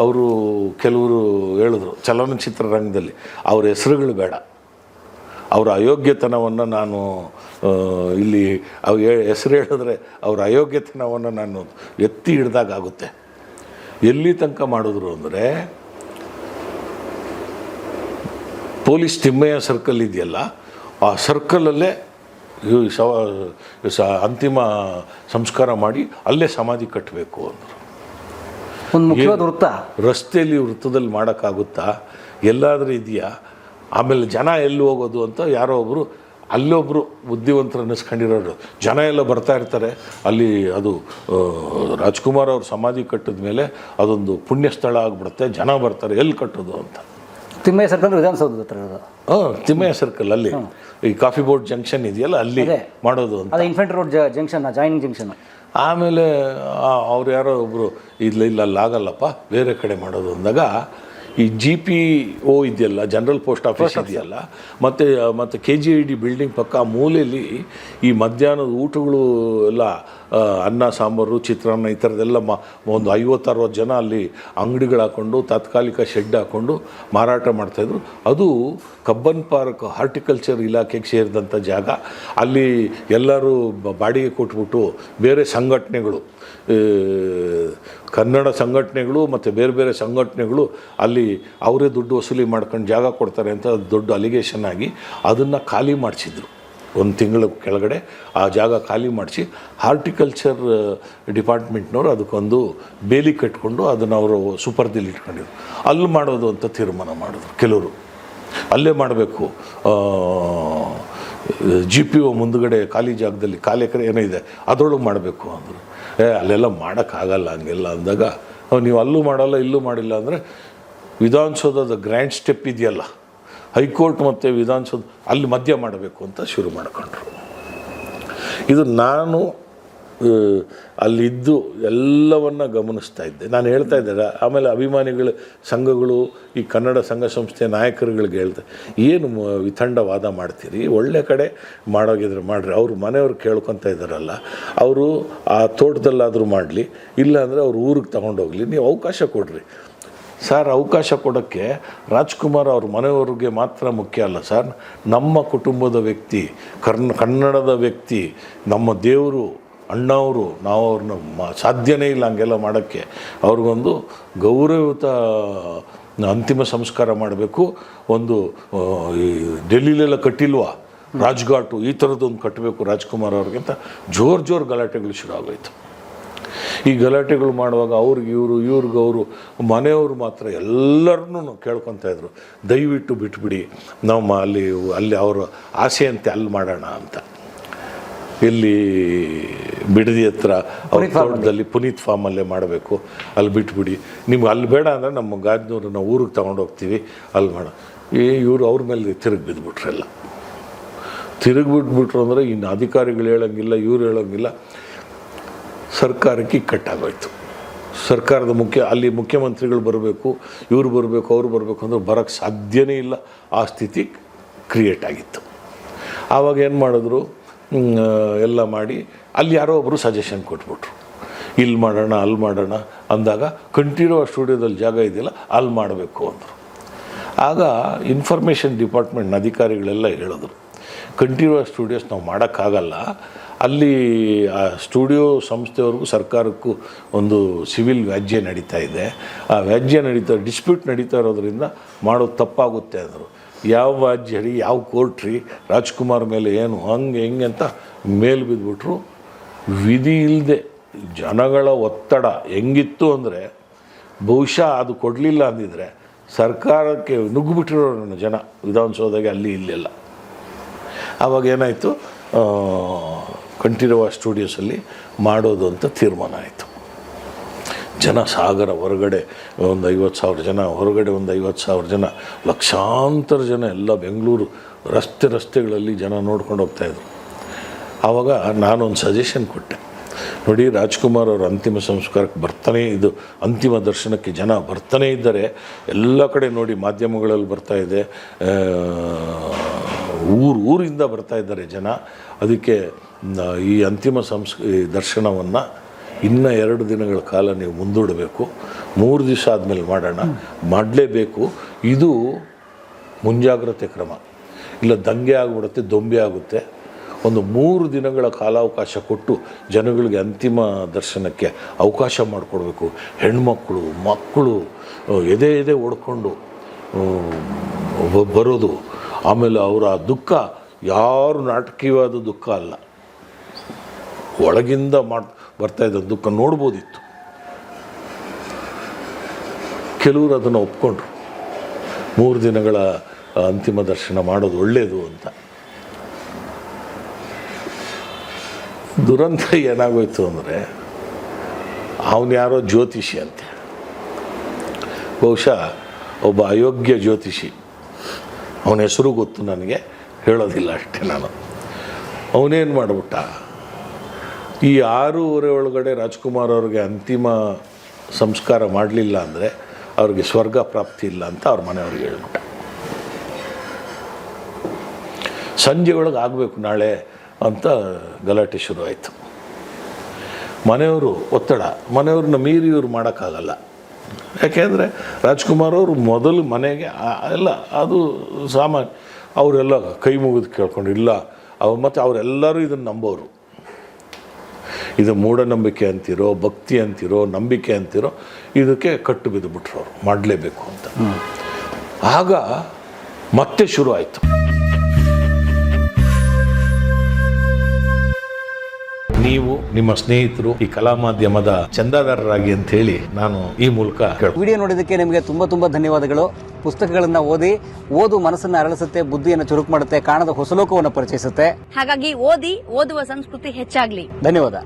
ಅವರು ಕೆಲವರು ಹೇಳಿದ್ರು ಚಲನಚಿತ್ರರಂಗದಲ್ಲಿ ಅವ್ರ ಹೆಸರುಗಳು ಬೇಡ, ಅವರ ಅಯೋಗ್ಯತನವನ್ನು ನಾನು ಇಲ್ಲಿ ಹೆಸರು ಹೇಳಿದ್ರೆ ಅವ್ರ ಅಯೋಗ್ಯತನವನ್ನು ನಾನು ಎತ್ತಿ ಹಿಡ್ದಾಗುತ್ತೆ, ಎಲ್ಲಿ ತನಕ ಮಾಡಿದ್ರು ಅಂದರೆ ಪೊಲೀಸ್ ತಿಮ್ಮಯ್ಯ ಸರ್ಕಲ್ ಇದೆಯಲ್ಲ, ಆ ಸರ್ಕಲಲ್ಲೇ ಅಂತಿಮ ಸಂಸ್ಕಾರ ಮಾಡಿ ಅಲ್ಲೇ ಸಮಾಧಿ ಕಟ್ಟಬೇಕು ಅಂದರು. ಒಂದು ಮುಖ್ಯವಾದ ವೃತ್ತ ರಸ್ತೆಯಲ್ಲಿ ವೃತ್ತದಲ್ಲಿ ಮಾಡೋಕ್ಕಾಗುತ್ತಾ? ಎಲ್ಲಾದರೂ ಇದೆಯಾ? ಆಮೇಲೆ ಜನ ಎಲ್ಲಿ ಹೋಗೋದು ಅಂತ ಯಾರೋ ಒಬ್ಬರು ಅಲ್ಲೊಬ್ಬರು ಬುದ್ಧಿವಂತರು ಅನ್ನಿಸ್ಕೊಂಡಿರೋರು, ಜನ ಎಲ್ಲ ಬರ್ತಾ ಇರ್ತಾರೆ ಅಲ್ಲಿ. ಅದು ರಾಜ್ಕುಮಾರ್ ಅವ್ರ ಸಮಾಧಿ ಕಟ್ಟಿದ ಮೇಲೆ ಅದೊಂದು ಪುಣ್ಯ ಸ್ಥಳ ಆಗಿಬಿಡುತ್ತೆ, ಜನ ಬರ್ತಾರೆ, ಎಲ್ಲಿ ಕಟ್ಟೋದು ಅಂತ. ತಿಮ್ಮಯ್ಯ ಸರ್ಕಲ್ ವಿಧಾನಸೌಧದ ಹತ್ರ ಇರೋದು. ತಿಮ್ಮಯ್ಯ ಸರ್ಕಲ್ ಅಲ್ಲಿ ಈ ಕಾಫಿ ಬೋರ್ಡ್ ಜಂಕ್ಷನ್ ಇದೆಯಲ್ಲ ಅಲ್ಲಿ ಮಾಡೋದು ಅಂತ. ಅದು infantry road junction, joining junction. ಆಮೇಲೆ ಅವ್ರು ಯಾರೋ ಒಬ್ಬರು ಇಲ್ಲ ಅಲ್ಲಾಗಲ್ಲಪ್ಪ ಬೇರೆ ಕಡೆ ಮಾಡೋದು ಅಂದಾಗ ಈ GPO ಇದೆಯಲ್ಲ, ಜನರಲ್ ಪೋಸ್ಟ್ ಆಫೀಸ್ ಇದೆಯಲ್ಲ, ಮತ್ತು KGID ಬಿಲ್ಡಿಂಗ್ ಪಕ್ಕ ಮೂಲೆಯಲ್ಲಿ ಈ ಮಧ್ಯಾಹ್ನದ ಊಟಗಳು ಎಲ್ಲ ಅನ್ನ ಸಾಂಬಾರು ಚಿತ್ರಾನ್ನ ಈ ಥರದ್ದೆಲ್ಲ ಒಂದು 50-60 ಜನ ಅಲ್ಲಿ ಅಂಗಡಿಗಳು ಹಾಕ್ಕೊಂಡು ತಾತ್ಕಾಲಿಕ ಶೆಡ್ ಹಾಕ್ಕೊಂಡು ಮಾರಾಟ ಮಾಡ್ತಾಯಿದ್ರು. ಅದು ಕಬ್ಬನ್ ಪಾರ್ಕ್ ಹಾರ್ಟಿಕಲ್ಚರ್ ಇಲಾಖೆಗೆ ಸೇರಿದಂಥ ಜಾಗ. ಅಲ್ಲಿ ಎಲ್ಲರೂ ಬಾಡಿಗೆ ಕೊಟ್ಬಿಟ್ಟು ಬೇರೆ ಸಂಘಟನೆಗಳು, ಕನ್ನಡ ಸಂಘಟನೆಗಳು ಮತ್ತು ಬೇರೆ ಬೇರೆ ಸಂಘಟನೆಗಳು ಅಲ್ಲಿ ಅವರೇ ದುಡ್ಡು ವಸೂಲಿ ಮಾಡ್ಕೊಂಡು ಜಾಗ ಕೊಡ್ತಾರೆ ಅಂತ ದೊಡ್ಡ ಅಲಿಗೇಷನ್ ಆಗಿ ಅದನ್ನು ಖಾಲಿ ಮಾಡಿಸಿದ್ರು. ಒಂದು ತಿಂಗಳ ಕೆಳಗಡೆ ಆ ಜಾಗ ಖಾಲಿ ಮಾಡಿಸಿ ಹಾರ್ಟಿಕಲ್ಚರ್ ಡಿಪಾರ್ಟ್ಮೆಂಟ್ನವರು ಅದಕ್ಕೊಂದು ಬೇಲಿ ಕಟ್ಕೊಂಡು ಅದನ್ನು ಅವರು ಸುಪರ್ದಿಲಿ ಇಟ್ಕೊಂಡಿದ್ರು. ಅಲ್ಲಿ ಮಾಡೋದು ಅಂತ ತೀರ್ಮಾನ ಮಾಡಿದ್ರು ಕೆಲವರು. ಅಲ್ಲೇ ಮಾಡಬೇಕು, GPO ಮುಂದುಗಡೆ ಖಾಲಿ ಜಾಗದಲ್ಲಿ 4 ಎಕರೆ ಏನೋ ಇದೆ ಅದರೊಳಗೆ ಮಾಡಬೇಕು ಅಂದರು. ಅಲ್ಲೆಲ್ಲ ಮಾಡೋಕ್ಕಾಗಲ್ಲ ಹಂಗೆಲ್ಲ ಅಂದಾಗ, ನೀವು ಅಲ್ಲೂ ಮಾಡಲ್ಲ ಇಲ್ಲೂ ಮಾಡಿಲ್ಲ ಅಂದರೆ ವಿಧಾನಸೌಧದ ಗ್ರ್ಯಾಂಡ್ ಸ್ಟೆಪ್ ಇದೆಯಲ್ಲ, ಹೈಕೋರ್ಟ್ ಮತ್ತು ವಿಧಾನಸೌಧ ಅಲ್ಲಿ ಮಧ್ಯ ಮಾಡಬೇಕು ಅಂತ ಶುರು ಮಾಡಿಕೊಂಡ್ರು. ಇದು ನಾನು ಅಲ್ಲಿದ್ದು ಎಲ್ಲವನ್ನು ಗಮನಿಸ್ತಾ ಇದ್ದೆ. ನಾನು ಹೇಳ್ತಾ ಇದ್ದೆ. ಆಮೇಲೆ ಅಭಿಮಾನಿಗಳ ಸಂಘಗಳು, ಈ ಕನ್ನಡ ಸಂಘ ಸಂಸ್ಥೆ ನಾಯಕರುಗಳಿಗೆ ಹೇಳ್ದೆ, ಏನು ವಿತಂಡವಾದ ಮಾಡ್ತೀರಿ, ಒಳ್ಳೆ ಕಡೆ ಮಾಡೋಗಿದ್ರೆ ಮಾಡಿರಿ. ಅವ್ರ ಮನೆಯವ್ರು ಕೇಳ್ಕೊತ ಇದ್ದಾರಲ್ಲ, ಅವರು ಆ ತೋಟದಲ್ಲಾದರೂ ಮಾಡಲಿ, ಇಲ್ಲಾಂದರೆ ಅವ್ರ ಊರಿಗೆ ತಗೊಂಡೋಗ್ಲಿ, ನೀವು ಅವಕಾಶ ಕೊಡ್ರಿ. ಸರ್, ಅವಕಾಶ ಕೊಡೋಕ್ಕೆ ರಾಜ್ಕುಮಾರ್ ಅವ್ರ ಮನೆಯವ್ರಿಗೆ ಮಾತ್ರ ಮುಖ್ಯ ಅಲ್ಲ ಸರ್, ನಮ್ಮ ಕುಟುಂಬದ ವ್ಯಕ್ತಿ, ಕನ್ನಡದ ವ್ಯಕ್ತಿ, ನಮ್ಮ ದೇವರು ಅಣ್ಣವರು, ನಾವು ಅವ್ರನ್ನ ಸಾಧ್ಯನೇ ಇಲ್ಲ ಹಂಗೆಲ್ಲ ಮಾಡೋಕ್ಕೆ. ಅವ್ರಿಗೊಂದು ಗೌರವಯುತ ಅಂತಿಮ ಸಂಸ್ಕಾರ ಮಾಡಬೇಕು. ಒಂದು ಈ ಡೆಲ್ಲಿಲೆಲ್ಲ ಕಟ್ಟಿಲ್ವಾ ರಾಜ್ಘಾಟು, ಈ ಥರದ್ದೊಂದು ಕಟ್ಟಬೇಕು ರಾಜ್ಕುಮಾರ್ ಅವ್ರಿಗೆ ಅಂತ ಜೋರು ಗಲಾಟೆಗಳು ಶುರು ಆಗೋಯ್ತು. ಈ ಗಲಾಟೆಗಳು ಮಾಡುವಾಗ ಇವ್ರಿಗೆ ಅವರು ಮನೆಯವರು ಮಾತ್ರ ಎಲ್ಲರನ್ನೂ ಕೇಳ್ಕೊತಾಯಿದ್ರು, ದಯವಿಟ್ಟು ಬಿಟ್ಬಿಡಿ, ನಾವು ಅಲ್ಲಿ ಅವರ ಆಸೆಯಂತೆ ಅಲ್ಲಿ ಮಾಡೋಣ ಅಂತ. ಇಲ್ಲಿ ಬಿಡದಿ ಹತ್ರ ಅವ್ರ ತೋಟದಲ್ಲಿ ಪುನೀತ್ ಫಾರ್ಮಲ್ಲೇ ಮಾಡಬೇಕು, ಅಲ್ಲಿ ಬಿಟ್ಬಿಡಿ, ನಿಮ್ಗೆ ಅಲ್ಲಿ ಬೇಡ ಅಂದರೆ ನಮ್ಮ ಗಾಜನೂರು ನಾವು ಊರಿಗೆ ತೊಗೊಂಡೋಗ್ತೀವಿ, ಅಲ್ಲಿ ಮಾಡೋ. ಇವರು ಅವ್ರ ಮೇಲೆ ತಿರುಗಿ ಬಿದ್ದುಬಿಟ್ರೆಲ್ಲ. ತಿರುಗಿಬಿಟ್ಬಿಟ್ರು ಅಂದರೆ ಇನ್ನು ಅಧಿಕಾರಿಗಳು ಹೇಳೋಂಗಿಲ್ಲ, ಇವ್ರು ಹೇಳೋಂಗಿಲ್ಲ. ಸರ್ಕಾರಕ್ಕೆ ಇಕ್ಕಟ್ಟಾಗೋಯ್ತು. ಸರ್ಕಾರದ ಅಲ್ಲಿ ಮುಖ್ಯಮಂತ್ರಿಗಳು ಬರಬೇಕು, ಇವ್ರು ಬರಬೇಕು, ಅವ್ರು ಬರಬೇಕು ಅಂದ್ರೆ ಬರೋಕ್ಕೆ ಸಾಧ್ಯನೇ ಇಲ್ಲ. ಆ ಸ್ಥಿತಿ ಕ್ರಿಯೇಟ್ ಆಗಿತ್ತು. ಆವಾಗ ಏನು ಮಾಡಿದ್ರು, ಎಲ್ಲ ಮಾಡಿ ಅಲ್ಲಿ ಯಾರೋ ಒಬ್ಬರು ಸಜೆಷನ್ ಕೊಟ್ಬಿಟ್ರು, ಇಲ್ಲಿ ಮಾಡೋಣ ಅಲ್ಲಿ ಮಾಡೋಣ ಅಂದಾಗ ಕಂಠೀರವ ಸ್ಟುಡಿಯೋದಲ್ಲಿ ಜಾಗ ಇದೆಯಲ್ಲ ಅಲ್ಲಿ ಮಾಡಬೇಕು ಅಂದರು. ಆಗ ಇನ್ಫಾರ್ಮೇಷನ್ ಡಿಪಾರ್ಟ್ಮೆಂಟ್ನ ಅಧಿಕಾರಿಗಳೆಲ್ಲ ಹೇಳಿದ್ರು, ಕಂಠೀರವ ಸ್ಟುಡಿಯೋಸ್ ನಾವು ಮಾಡೋಕ್ಕಾಗಲ್ಲ, ಅಲ್ಲಿ ಆ ಸ್ಟುಡಿಯೋ ಸಂಸ್ಥೆಯವ್ರಿಗೂ ಸರ್ಕಾರಕ್ಕೂ ಒಂದು ಸಿವಿಲ್ ವ್ಯಾಜ್ಯ ನಡೀತಾ ಇದೆ, ಆ ವ್ಯಾಜ್ಯ ಡಿಸ್ಪ್ಯೂಟ್ ನಡೀತಾ ಇರೋದ್ರಿಂದ ಮಾಡೋದು ತಪ್ಪಾಗುತ್ತೆ ಅಂದರು. ಯಾವ ವ್ಯಾಜ್ಯ ರೀ, ಯಾವ ಕೋರ್ಟ್ ರೀ, ರಾಜ್ಕುಮಾರ್ ಮೇಲೆ ಏನು ಹಂಗೆ ಹಿಂಗೆ ಅಂತ ಮೇಲೆ ಬಿದ್ದುಬಿಟ್ರು. ವಿಧಿ ಇಲ್ಲದೆ ಜನಗಳ ಒತ್ತಡ ಹೆಂಗಿತ್ತು ಅಂದರೆ, ಬಹುಶಃ ಅದು ಕೊಡಲಿಲ್ಲ ಅಂದಿದ್ರೆ ಸರ್ಕಾರಕ್ಕೆ ನುಗ್ಗಿಬಿಟ್ಟಿರೋರು ಜನ ವಿಧಾನಸೌಧಗೆ ಅಲ್ಲಿ ಇಲ್ಲೆಲ್ಲ. ಆವಾಗ ಏನಾಯಿತು, ಕಂಠೀರವ ಸ್ಟುಡಿಯೋಸಲ್ಲಿ ಮಾಡೋದು ಅಂತ ತೀರ್ಮಾನ ಆಯಿತು. ಜನ ಸಾಗರ, ಹೊರಗಡೆ ಒಂದು 50,000 ಜನ, ಹೊರಗಡೆ ಒಂದು 50,000 ಜನ, ಲಕ್ಷಾಂತರ ಜನ ಎಲ್ಲ ಬೆಂಗಳೂರು ರಸ್ತೆಗಳಲ್ಲಿ ಜನ ನೋಡ್ಕೊಂಡು ಹೋಗ್ತಾಯಿದ್ರು. ಆವಾಗ ನಾನೊಂದು ಸಜೆಷನ್ ಕೊಟ್ಟೆ, ನೋಡಿ ರಾಜ್ಕುಮಾರ್ ಅವ್ರ ಅಂತಿಮ ಸಂಸ್ಕಾರಕ್ಕೆ ಇದು ಅಂತಿಮ ದರ್ಶನಕ್ಕೆ ಜನ ಬರ್ತಾನೇ ಇದ್ದಾರೆ, ಎಲ್ಲ ಕಡೆ ನೋಡಿ ಮಾಧ್ಯಮಗಳಲ್ಲಿ ಬರ್ತಾಯಿದೆ, ಊರಿಂದ ಬರ್ತಾ ಇದ್ದಾರೆ ಜನ. ಅದಕ್ಕೆ ಈ ಅಂತಿಮ ದರ್ಶನವನ್ನು ಇನ್ನು 2 ದಿನಗಳ ಕಾಲ ನೀವು ಮುಂದೂಡಬೇಕು, 3 ದಿವಸ ಆದಮೇಲೆ ಮಾಡಲೇಬೇಕು. ಇದು ಮುಂಜಾಗ್ರತೆ ಕ್ರಮ, ಇಲ್ಲ ದಂಗೆ ಆಗಿಬಿಡುತ್ತೆ, ದೊಂಬೆ ಆಗುತ್ತೆ. ಒಂದು 3 ದಿನಗಳ ಕಾಲಾವಕಾಶ ಕೊಟ್ಟು ಜನಗಳಿಗೆ ಅಂತಿಮ ದರ್ಶನಕ್ಕೆ ಅವಕಾಶ ಮಾಡಿಕೊಡ್ಬೇಕು. ಹೆಣ್ಮಕ್ಳು ಮಕ್ಕಳು ಎದೆ ಹೊಡ್ಕೊಂಡು ಬರೋದು. ಆಮೇಲೆ ಅವರ ದುಃಖ ಯಾರು ನಾಟಕೀಯವಾದ ದುಃಖ ಅಲ್ಲ, ಒಳಗಿಂದ ಬರ್ತಾಯಿದ್ದ ದುಃಖ ನೋಡ್ಬೋದಿತ್ತು. ಕೆಲವರು ಅದನ್ನು ಒಪ್ಕೊಂಡ್ರು, 3 ದಿನಗಳ ಅಂತಿಮ ದರ್ಶನ ಮಾಡೋದು ಒಳ್ಳೆಯದು ಅಂತ. ದುರಂತ ಏನಾಗೋಯ್ತು ಅಂದರೆ, ಅವನು ಯಾರೋ ಜ್ಯೋತಿಷಿ ಅಂತೆ, ಬಹುಶಃ ಒಬ್ಬ ಅಯೋಗ್ಯ ಜ್ಯೋತಿಷಿ. ಅವನ ಹೆಸರು ಗೊತ್ತು ನನಗೆ, ಹೇಳೋದಿಲ್ಲ ಅಷ್ಟೇ ನಾನು. ಅವನೇನು ಮಾಡಿಬಿಟ್ಟ, ಈ 6:30 ಒಳಗಡೆ ರಾಜ್ಕುಮಾರ್ ಅವ್ರಿಗೆ ಅಂತಿಮ ಸಂಸ್ಕಾರ ಮಾಡಲಿಲ್ಲ ಅಂದರೆ ಅವ್ರಿಗೆ ಸ್ವರ್ಗ ಪ್ರಾಪ್ತಿ ಇಲ್ಲ ಅಂತ ಅವ್ರ ಮನೆಯವ್ರಿಗೆ ಹೇಳ್ಬಿಟ್ಟ. ಸಂಜೆ ಒಳಗೆ ಆಗಬೇಕು ನಾಳೆ ಅಂತ ಗಲಾಟೆ ಶುರು ಆಯಿತು. ಮನೆಯವರು ಒತ್ತಡ, ಮನೆಯವ್ರನ್ನ ಮೀರಿ ಇವ್ರು ಮಾಡೋಕ್ಕಾಗಲ್ಲ. ಯಾಕೆಂದರೆ ರಾಜ್ಕುಮಾರ್ ಅವರು ಮೊದಲು ಮನೆಗೆ ಎಲ್ಲ ಅದು ಸಾಮಾನ್ಯ, ಅವರೆಲ್ಲ ಕೈ ಮುಗಿದು ಕೇಳ್ಕೊಂಡು ಇಲ್ಲ ಮತ್ತು ಅವರೆಲ್ಲರೂ ಇದನ್ನು ನಂಬೋರು. ಇದು ಮೂಢನಂಬಿಕೆ ಅಂತಿರೋ, ಭಕ್ತಿ ಅಂತಿರೋ, ನಂಬಿಕೆ ಅಂತಿರೋ, ಇದಕ್ಕೆ ಕಟ್ಟು ಬಿದ್ದುಬಿಟ್ರು ಅವರು, ಮಾಡಲೇಬೇಕು ಅಂತ. ಆಗ ಮತ್ತೆ ಶುರು ಆಯಿತು. ನೀವು ನಿಮ್ಮ ಸ್ನೇಹಿತರು ಈ ಕಲಾ ಮಾಧ್ಯಮದ ಚಂದಾದಾರರಾಗಿ ಅಂತ ಹೇಳಿ ನಾನು ಈ ಮೂಲಕ ವಿಡಿಯೋ ನೋಡಿದ್ದಕ್ಕೆ ನಿಮಗೆ ತುಂಬ ಧನ್ಯವಾದಗಳು. ಪುಸ್ತಕಗಳನ್ನ ಓದು ಮನಸ್ಸನ್ನು ಅರಳಿಸುತ್ತೆ, ಬುದ್ಧಿಯನ್ನು ಚುರುಕು ಮಾಡುತ್ತೆ, ಕಾಣದ ಹೊಸ ಲೋಕವನ್ನು ಪರಿಚಯಿಸುತ್ತೆ. ಹಾಗಾಗಿ ಓದುವ ಸಂಸ್ಕೃತಿ ಹೆಚ್ಚಾಗ್ಲಿ. ಧನ್ಯವಾದ.